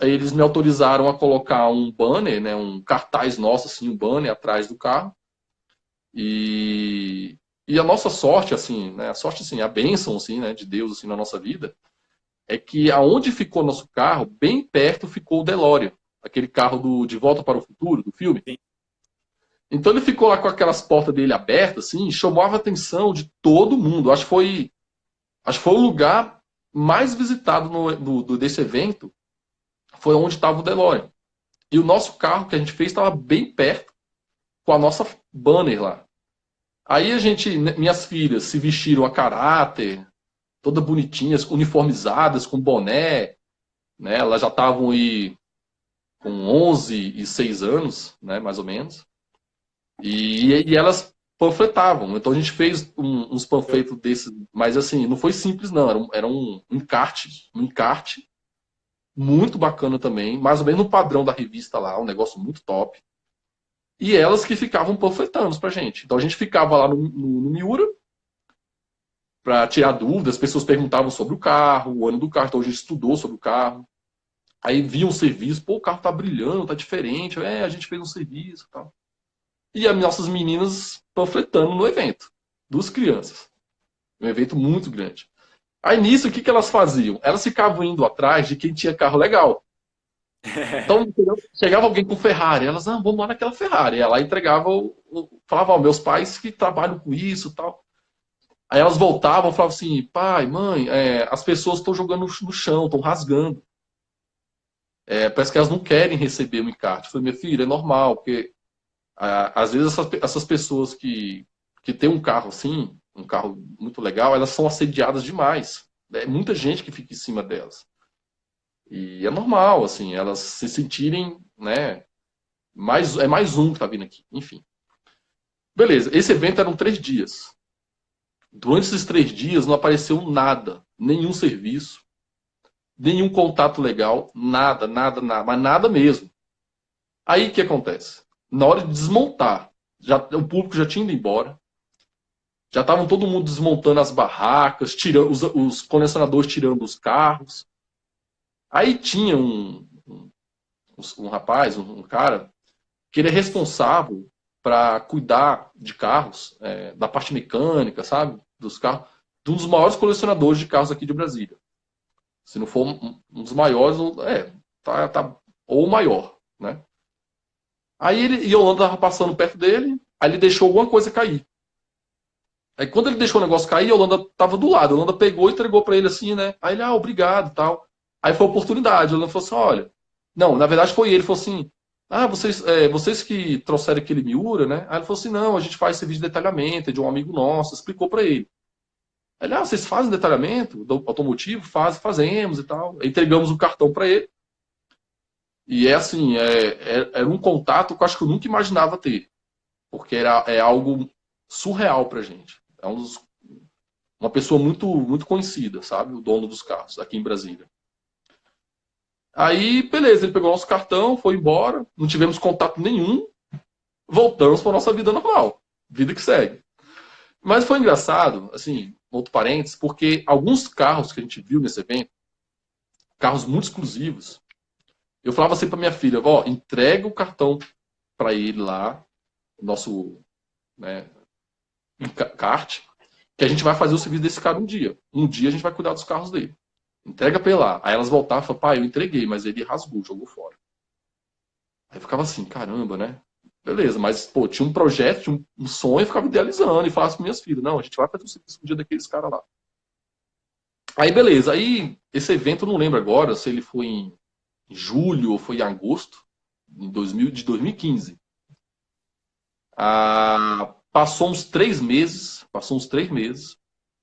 S2: Eles me autorizaram a colocar um banner, né, um cartaz nosso, assim, um banner atrás do carro. E a nossa sorte, assim, né, a bênção, assim, né, de Deus, assim, na nossa vida, é que aonde ficou nosso carro, bem perto ficou o DeLorean, aquele carro De Volta para o Futuro, do filme.
S1: Sim.
S2: Então ele ficou lá com aquelas portas dele abertas, assim, chamava a atenção de todo mundo. Acho que foi o lugar mais visitado desse evento, foi onde estava o DeLorean. E o nosso carro que a gente fez estava bem perto, com a nossa banner lá. Aí minhas filhas se vestiram a caráter, todas bonitinhas, uniformizadas, com boné, né? Elas já estavam aí com 11 e 6 anos, né, mais ou menos. E elas panfletavam. Então a gente fez uns panfletos desses, mas assim, não foi simples não, era um encarte muito bacana também, mais ou menos no padrão da revista lá, um negócio muito top. E elas que ficavam panfletando pra gente. Então a gente ficava lá no Miura para tirar dúvidas, as pessoas perguntavam sobre o carro, o ano do carro, então a gente estudou sobre o carro. Aí via um serviço, pô, o carro tá brilhando, tá diferente, a gente fez um serviço e tal. E as nossas meninas panfletando no evento, 2 crianças. Um evento muito grande. Aí nisso, o que elas faziam? Elas ficavam indo atrás de quem tinha carro legal. Então, chegava alguém com Ferrari, elas, vamos lá naquela Ferrari. Ela entregava, falava, meus pais que trabalham com isso e tal. Aí elas voltavam e falavam assim, pai, mãe, as pessoas estão jogando no chão, estão rasgando. Parece que elas não querem receber o encarte. Eu falei, minha filha, é normal, porque às vezes essas pessoas que têm um carro assim, um carro muito legal, elas são assediadas demais. É muita gente que fica em cima delas. E é normal, assim, elas se sentirem, né, É mais um que tá vindo aqui. Enfim. Beleza, esse evento eram 3 dias. Durante esses 3 dias não apareceu nada, nenhum serviço, nenhum contato legal, nada, nada, nada, mas nada mesmo. Aí o que acontece? Na hora de desmontar, o público já tinha ido embora, já estavam todo mundo desmontando as barracas, tirando os colecionadores tirando os carros. Aí tinha um rapaz, um cara, que ele é responsável para cuidar de carros, da parte mecânica, sabe? Dos carros, de um dos maiores colecionadores de carros aqui de Brasília. Se não for um dos maiores, ou o maior, né? Aí ele, Yolanda estava passando perto dele, aí ele deixou alguma coisa cair. Aí quando ele deixou o negócio cair, a Yolanda estava do lado. A Yolanda pegou e entregou para ele assim, né? Aí ele, obrigado, tal. Aí foi a oportunidade. A Yolanda falou assim, olha... Não, na verdade foi ele. Ele falou assim, vocês que trouxeram aquele Miura, né? Aí ele falou assim, não, a gente faz serviço de detalhamento, é de um amigo nosso. Explicou para ele. Aí ele, vocês fazem detalhamento automotivo? Fazemos e tal. Aí entregamos o cartão para ele. E é assim, era um contato que eu acho que eu nunca imaginava ter. Porque é algo surreal pra gente. É uma pessoa muito, muito conhecida, sabe? O dono dos carros aqui em Brasília. Aí, beleza, ele pegou nosso cartão, foi embora, não tivemos contato nenhum, voltamos para nossa vida normal, vida que segue. Mas foi engraçado, assim, outro parênteses, porque alguns carros que a gente viu nesse evento, carros muito exclusivos, eu falava assim para minha filha, entrega o cartão para ele lá, nosso, né, kart, que a gente vai fazer o serviço desse cara um dia. Um dia a gente vai cuidar dos carros dele. Entrega pra ele lá. Aí elas voltavam e falavam, pai, eu entreguei, mas ele rasgou, jogou fora. Aí eu ficava assim, caramba, né? Beleza, mas, pô, tinha um projeto, tinha um sonho, eu ficava idealizando e falava para minhas filhas, não, a gente vai fazer o serviço um dia daqueles caras lá. Aí, beleza. Aí, esse evento, eu não lembro agora se ele foi em julho ou foi em agosto de 2015. Passou uns 3 meses,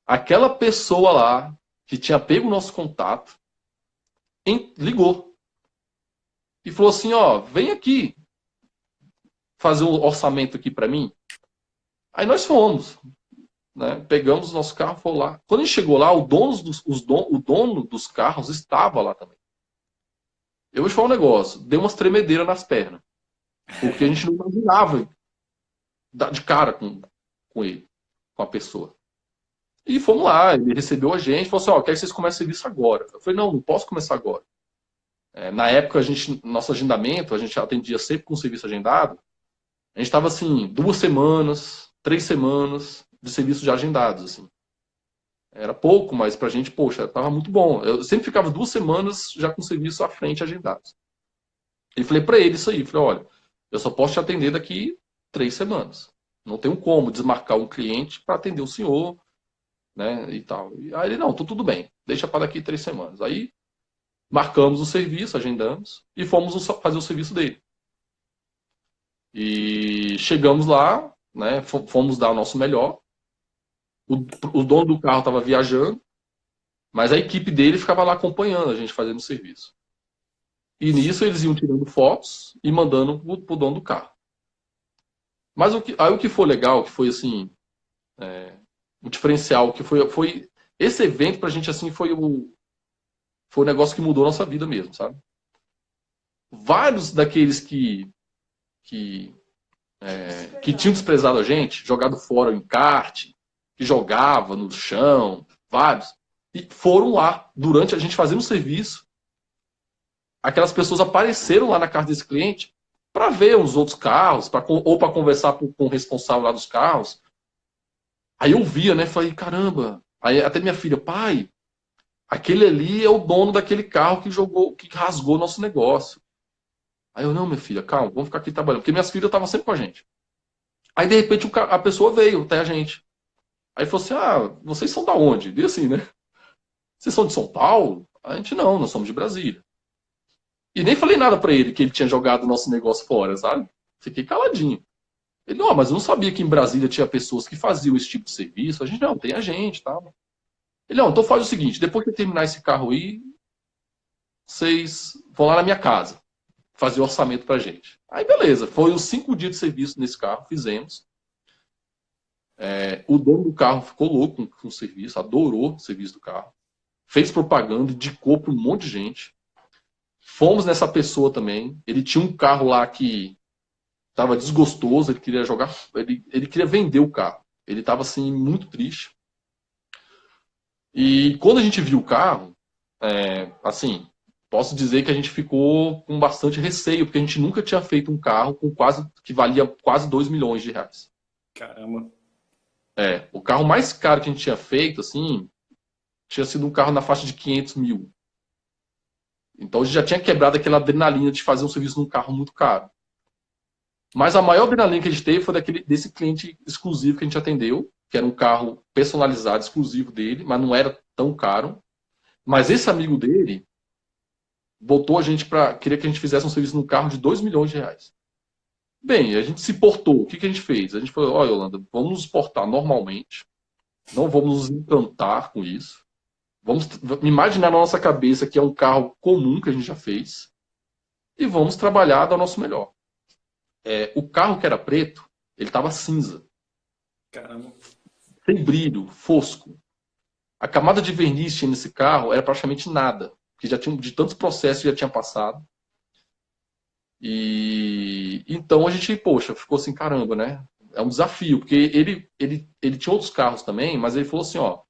S2: aquela pessoa lá que tinha pego o nosso contato ligou e falou assim, vem aqui fazer um orçamento aqui para mim. Aí nós fomos, né? Pegamos o nosso carro, foi lá. Quando a gente chegou lá, o dono dos carros estava lá também. Eu vou te falar um negócio, deu umas tremedeiras nas pernas, porque a gente não imaginava dar de cara com ele, com a pessoa. E fomos lá, ele recebeu a gente, falou assim, quero que vocês comecem o serviço agora. Eu falei, não posso começar agora. Na época, nosso agendamento, a gente atendia sempre com serviço agendado, a gente estava assim, 2 semanas, 3 semanas de serviços já agendados, assim. Era pouco, mas pra gente, poxa, estava muito bom. Eu sempre ficava 2 semanas já com serviço à frente agendados. E falei para ele isso aí, falei, olha, eu só posso te atender daqui 3 semanas. Não tenho como desmarcar um cliente para atender o senhor, né, e tal. E aí ele, não, tudo bem, deixa para daqui 3 semanas. Aí marcamos o serviço, agendamos e fomos fazer o serviço dele. E chegamos lá, né, fomos dar o nosso melhor. O dono do carro estava viajando, mas a equipe dele ficava lá acompanhando a gente fazendo o serviço. E nisso eles iam tirando fotos e mandando pro dono do carro. Mas o que foi legal, que foi assim, o diferencial, que foi esse evento pra gente assim foi o negócio que mudou a nossa vida mesmo, sabe? Vários daqueles que tinham desprezado a gente, jogado fora em kart, que jogava no chão, vários, e foram lá, durante a gente fazendo o serviço, aquelas pessoas apareceram lá na casa desse cliente para ver os outros carros, ou para conversar com o responsável lá dos carros. Aí eu via, né, falei, caramba, aí até minha filha, pai, aquele ali é o dono daquele carro que rasgou nosso negócio. Aí eu, não, minha filha, calma, vamos ficar aqui trabalhando, porque minhas filhas estavam sempre com a gente. Aí, de repente, a pessoa veio até a gente. Aí falou assim, vocês são da onde? E assim, né? Vocês são de São Paulo? A gente, não, nós somos de Brasília. E nem falei nada pra ele, que ele tinha jogado o nosso negócio fora, sabe? Fiquei caladinho. Ele, não, mas eu não sabia que em Brasília tinha pessoas que faziam esse tipo de serviço. A gente, não, tem a gente, tá? Ele, não, então faz o seguinte, depois que eu terminar esse carro aí, vocês vão lá na minha casa. fazer orçamento pra gente. Aí beleza, foi os 5 dias de serviço nesse carro, fizemos. O dono do carro ficou louco com o serviço, adorou o serviço do carro. Fez propaganda, indicou para um monte de gente. Fomos nessa pessoa também. Ele tinha um carro lá que estava desgostoso, ele queria jogar, ele queria vender o carro. Ele estava assim muito triste. E quando a gente viu o carro, assim, posso dizer que a gente ficou com bastante receio, porque a gente nunca tinha feito um carro que valia quase 2 milhões de reais.
S1: Caramba.
S2: O carro mais caro que a gente tinha feito, assim, tinha sido um carro na faixa de 500 mil. Então a gente já tinha quebrado aquela adrenalina de fazer um serviço num carro muito caro. Mas a maior adrenalina que a gente teve foi desse cliente exclusivo que a gente atendeu, que era um carro personalizado, exclusivo dele, mas não era tão caro. Mas esse amigo dele botou a gente queria que a gente fizesse um serviço num carro de 2 milhões de reais. Bem, a gente se portou. O que a gente fez? A gente falou, olha, Yolanda, vamos nos portar normalmente. Não vamos nos encantar com isso. Vamos imaginar na nossa cabeça que é um carro comum que a gente já fez. E vamos trabalhar do nosso melhor. O carro que era preto, ele estava cinza.
S1: Caramba.
S2: Sem brilho, fosco. A camada de verniz que tinha nesse carro era praticamente nada. Porque já tinha, de tantos processos já tinha passado. E então a gente, poxa, ficou assim, caramba, né? É um desafio, porque ele tinha outros carros também, mas ele falou assim, ó,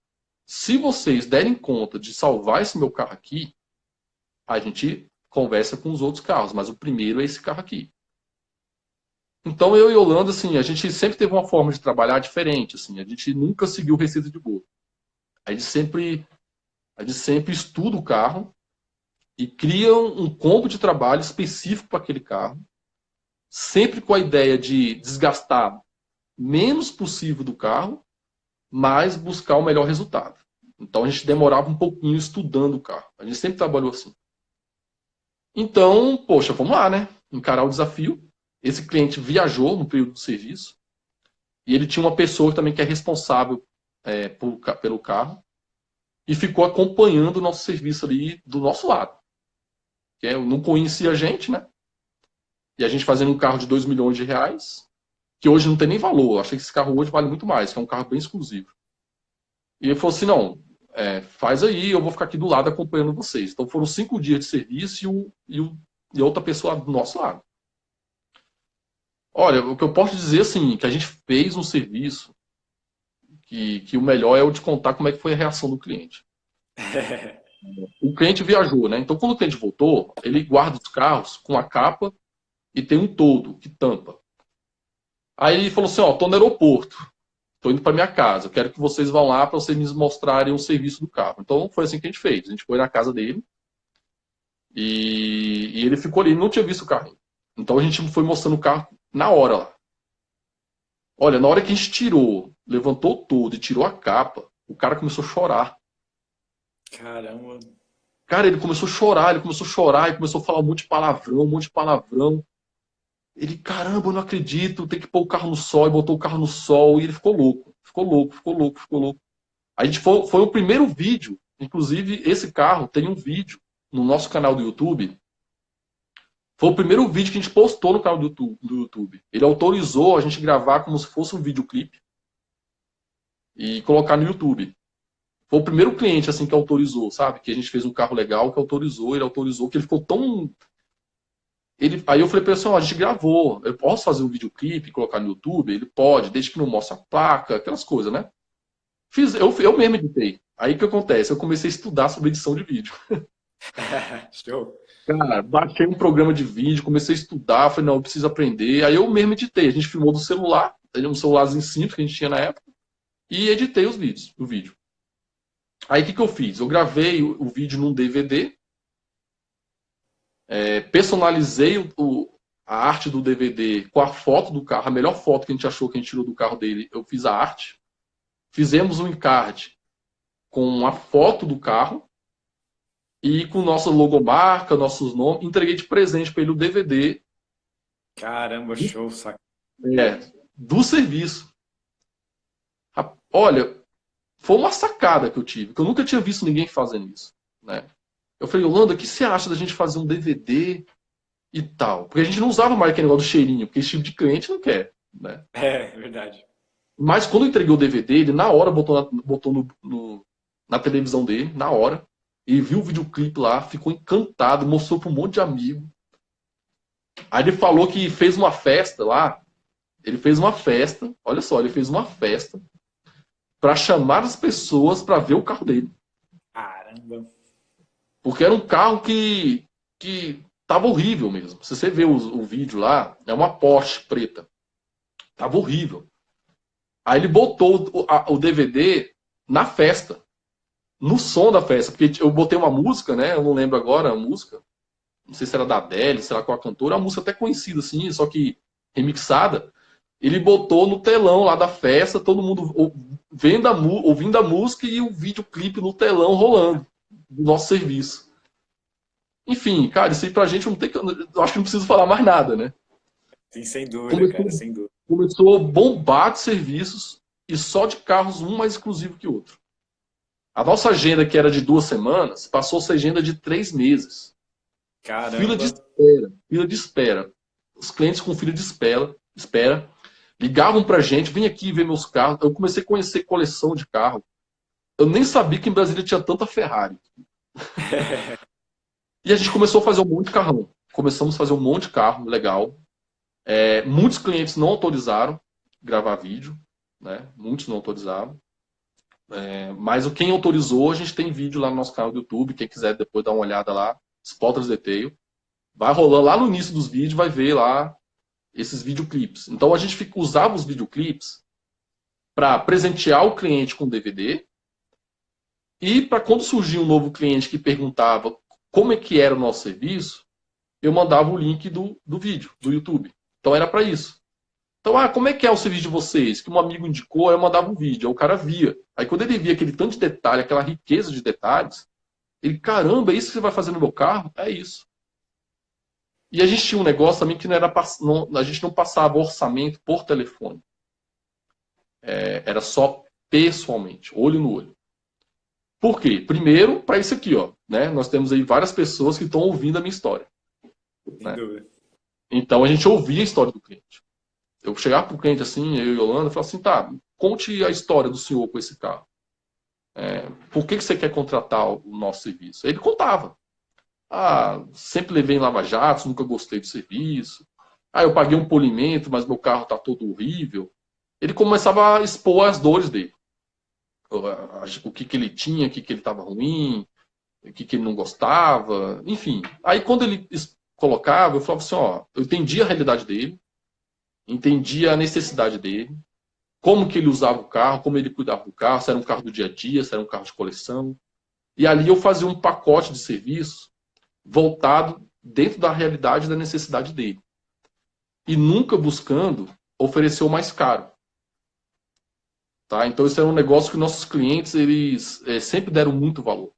S2: se vocês derem conta de salvar esse meu carro aqui, a gente conversa com os outros carros, mas o primeiro é esse carro aqui. Então eu e Yolanda, assim, a gente sempre teve uma forma de trabalhar diferente, assim, a gente nunca seguiu receita de bolo. A gente sempre estuda o carro e cria um combo de trabalho específico para aquele carro, sempre com a ideia de desgastar menos possível do carro, mas buscar o melhor resultado. Então a gente demorava um pouquinho estudando o carro. A gente sempre trabalhou assim. Então, poxa, vamos lá, né? Encarar o desafio. Esse cliente viajou no período do serviço e ele tinha uma pessoa também que é responsável pelo carro e ficou acompanhando o nosso serviço ali do nosso lado. Que não conhecia a gente, né? E a gente fazendo um carro de 2 milhões de reais, que hoje não tem nem valor. Eu achei que esse carro hoje vale muito mais, que é um carro bem exclusivo. E ele falou assim, não, faz aí, eu vou ficar aqui do lado acompanhando vocês. Então foram 5 dias de serviço e outra pessoa do nosso lado. Olha, o que eu posso dizer, assim, que a gente fez um serviço que o melhor é eu te contar como é que foi a reação do cliente. O cliente viajou, né? Então quando o cliente voltou, ele guarda os carros com a capa e tem um toldo que tampa. Aí ele falou assim, ó, tô no aeroporto, tô indo para minha casa, eu quero que vocês vão lá para vocês me mostrarem o serviço do carro. Então foi assim que a gente fez. A gente foi na casa dele e ele ficou ali, não tinha visto o carro. Então a gente foi mostrando o carro na hora lá. Olha, na hora que a gente tirou, levantou todo e tirou a capa, o cara começou a chorar.
S1: Caramba.
S2: Cara, ele começou a chorar, ele começou a falar um monte de palavrão, um monte de palavrão. Ele, caramba, eu não acredito, tem que pôr o carro no sol, e botou o carro no sol, e ele ficou louco, ficou louco, ficou louco, ficou louco. A gente foi o primeiro vídeo, inclusive esse carro tem um vídeo no nosso canal do YouTube. Foi o primeiro vídeo que a gente postou no canal do YouTube. Ele autorizou a gente gravar como se fosse um videoclipe e colocar no YouTube. Foi o primeiro cliente assim que autorizou, sabe? Que a gente fez um carro legal, que autorizou, ele autorizou, que ele ficou tão... Aí eu falei para ele assim, ó, a gente gravou, eu posso fazer um videoclipe e colocar no YouTube? Ele pode, desde que não mostre a placa, aquelas coisas, né? Eu mesmo editei. Aí o que acontece? Eu comecei a estudar sobre edição de vídeo.
S1: Show.
S2: Cara, baixei um programa de vídeo, comecei a estudar, falei, não, eu preciso aprender. Aí eu mesmo editei. A gente filmou do celular, um celularzinho simples que a gente tinha na época, e editei o vídeo. Aí o que eu fiz? Eu gravei o vídeo num DVD, personalizei a arte do DVD com a foto do carro, a melhor foto que a gente achou que a gente tirou do carro dele, eu fiz a arte. Fizemos um encarte com a foto do carro e com nossa logomarca, nossos nomes, entreguei de presente para ele o DVD.
S1: Caramba, show, saca.
S2: Do serviço. Olha, foi uma sacada que eu tive, que eu nunca tinha visto ninguém fazendo isso, né? Eu falei, Yolanda, o que você acha da gente fazer um DVD e tal. Porque a gente não usava mais aquele negócio do cheirinho, porque esse tipo de cliente não quer, né?
S1: É, verdade.
S2: Mas quando eu entreguei o DVD, ele na hora botou na televisão dele, na hora, e viu o videoclipe lá, ficou encantado, mostrou para um monte de amigo. Aí ele falou que fez uma festa lá, ele fez uma festa, olha só, ele fez uma festa para chamar as pessoas para ver o carro dele.
S1: Caramba.
S2: Porque era um carro que tava horrível mesmo. Se você ver o vídeo lá, é uma Porsche preta. Tava horrível. Aí ele botou o DVD na festa, no som da festa, porque eu botei uma música, né? Eu não lembro agora a música. Não sei se era da Adele, sei lá qual a cantora, uma música até conhecida assim, só que remixada. Ele botou no telão lá da festa, todo mundo ouvindo a música e o videoclipe no telão rolando do nosso serviço. Enfim, cara, isso aí pra gente não tem que. Eu acho que não preciso falar mais nada, né?
S1: Sim, sem dúvida,
S2: Começou,
S1: cara, sem dúvida.
S2: começou a bombar de serviços e só de carros um mais exclusivo que o outro. A nossa agenda, que era de 2 semanas, passou a ser agenda de 3 meses. Fila de
S1: Caramba.
S2: espera, fila de espera. Os clientes com fila de espera ligavam pra gente, vem aqui ver meus carros. Eu comecei a conhecer coleção de carro. Eu nem sabia que em Brasília tinha tanta Ferrari. E a gente começou a fazer um monte de carrão. Começamos a fazer um monte de carro legal. Muitos clientes não autorizaram gravar vídeo, né? Muitos não autorizaram. Mas quem autorizou, a gente tem vídeo lá no nosso canal do YouTube. Quem quiser depois dar uma olhada lá, Spotters Detail. Vai rolando lá no início dos vídeos, vai ver lá esses videoclipes. Então a gente usava os videoclipes para presentear o cliente com DVD e para quando surgia um novo cliente que perguntava como é que era o nosso serviço, eu mandava o link do vídeo, do YouTube. Então era para isso. Então, como é que é o serviço de vocês? Que um amigo indicou, aí eu mandava um vídeo, aí o cara via. Aí quando ele via aquele tanto de detalhe, aquela riqueza de detalhes, ele, caramba, é isso que você vai fazer no meu carro? É isso. E a gente tinha um negócio também que não era, a gente não passava orçamento por telefone. Era só pessoalmente, olho no olho. Por quê? Primeiro, para isso aqui, ó, né? Nós temos aí várias pessoas que estão ouvindo a minha história.
S1: Sem
S2: Né?
S1: dúvida.
S2: Então a gente ouvia a história do cliente. Eu chegava para o cliente assim, eu e Yolanda, e falava assim, tá, conte a história do senhor com esse carro. Por que você quer contratar o nosso serviço? Ele contava. Sempre levei em lava-jatos, nunca gostei do serviço. Eu paguei um polimento, mas meu carro está todo horrível. Ele começava a expor as dores dele. O que ele tinha, o que ele estava ruim, o que ele não gostava, enfim. Aí quando ele colocava, eu falava assim, ó, eu entendia a realidade dele, entendia a necessidade dele, como que ele usava o carro, como ele cuidava do carro, se era um carro do dia a dia, se era um carro de coleção. E ali eu fazia um pacote de serviço voltado dentro da realidade e da necessidade dele. E nunca buscando oferecer o mais caro. Tá? Então, isso era um negócio que nossos clientes eles sempre deram muito valor.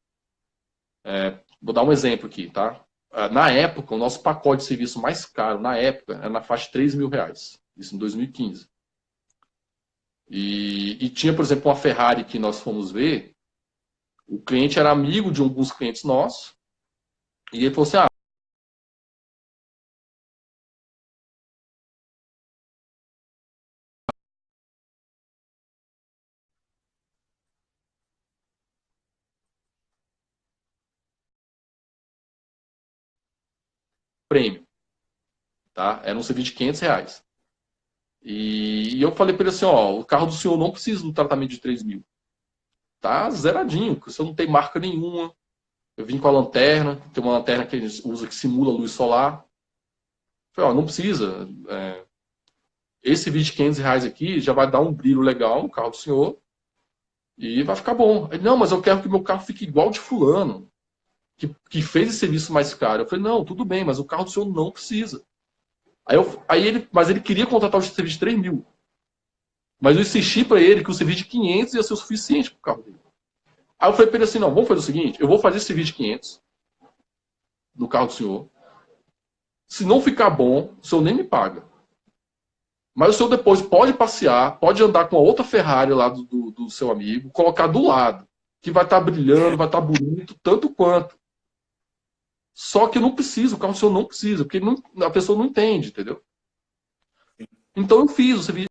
S2: Vou dar um exemplo aqui. Tá? Na época, o nosso pacote de serviço mais caro, na época, era na faixa de R$ 3.000. Isso em 2015. E tinha, por exemplo, uma Ferrari que nós fomos ver. O cliente era amigo de alguns clientes nossos. E ele falou assim, prêmio. Tá? Era um serviço de R$ 500. E eu falei para ele assim, ó, o carro do senhor não precisa do tratamento de 3.000. Tá zeradinho, porque o senhor não tem marca nenhuma. Eu vim com a lanterna, tem uma lanterna que eles usam que simula luz solar. Eu falei, ó, não precisa. Esse vídeo de R$ 500 aqui já vai dar um brilho legal no carro do senhor e vai ficar bom. Ele, não, mas eu quero que meu carro fique igual de fulano, que fez esse serviço mais caro. Eu falei, não, tudo bem, mas o carro do senhor não precisa. Mas ele queria contratar o serviço de 3.000. Mas eu insisti para ele que o serviço de 500 ia ser o suficiente para o carro dele. Aí eu falei para ele assim, não, vamos fazer o seguinte, eu vou fazer esse serviço de 500 no carro do senhor. Se não ficar bom, o senhor nem me paga. Mas o senhor depois pode passear, pode andar com a outra Ferrari lá do seu amigo, colocar do lado, que vai estar brilhando, vai estar bonito, tanto quanto. Só que eu não preciso, o carro seu não precisa, porque a pessoa não entende, entendeu? Então eu fiz o serviço.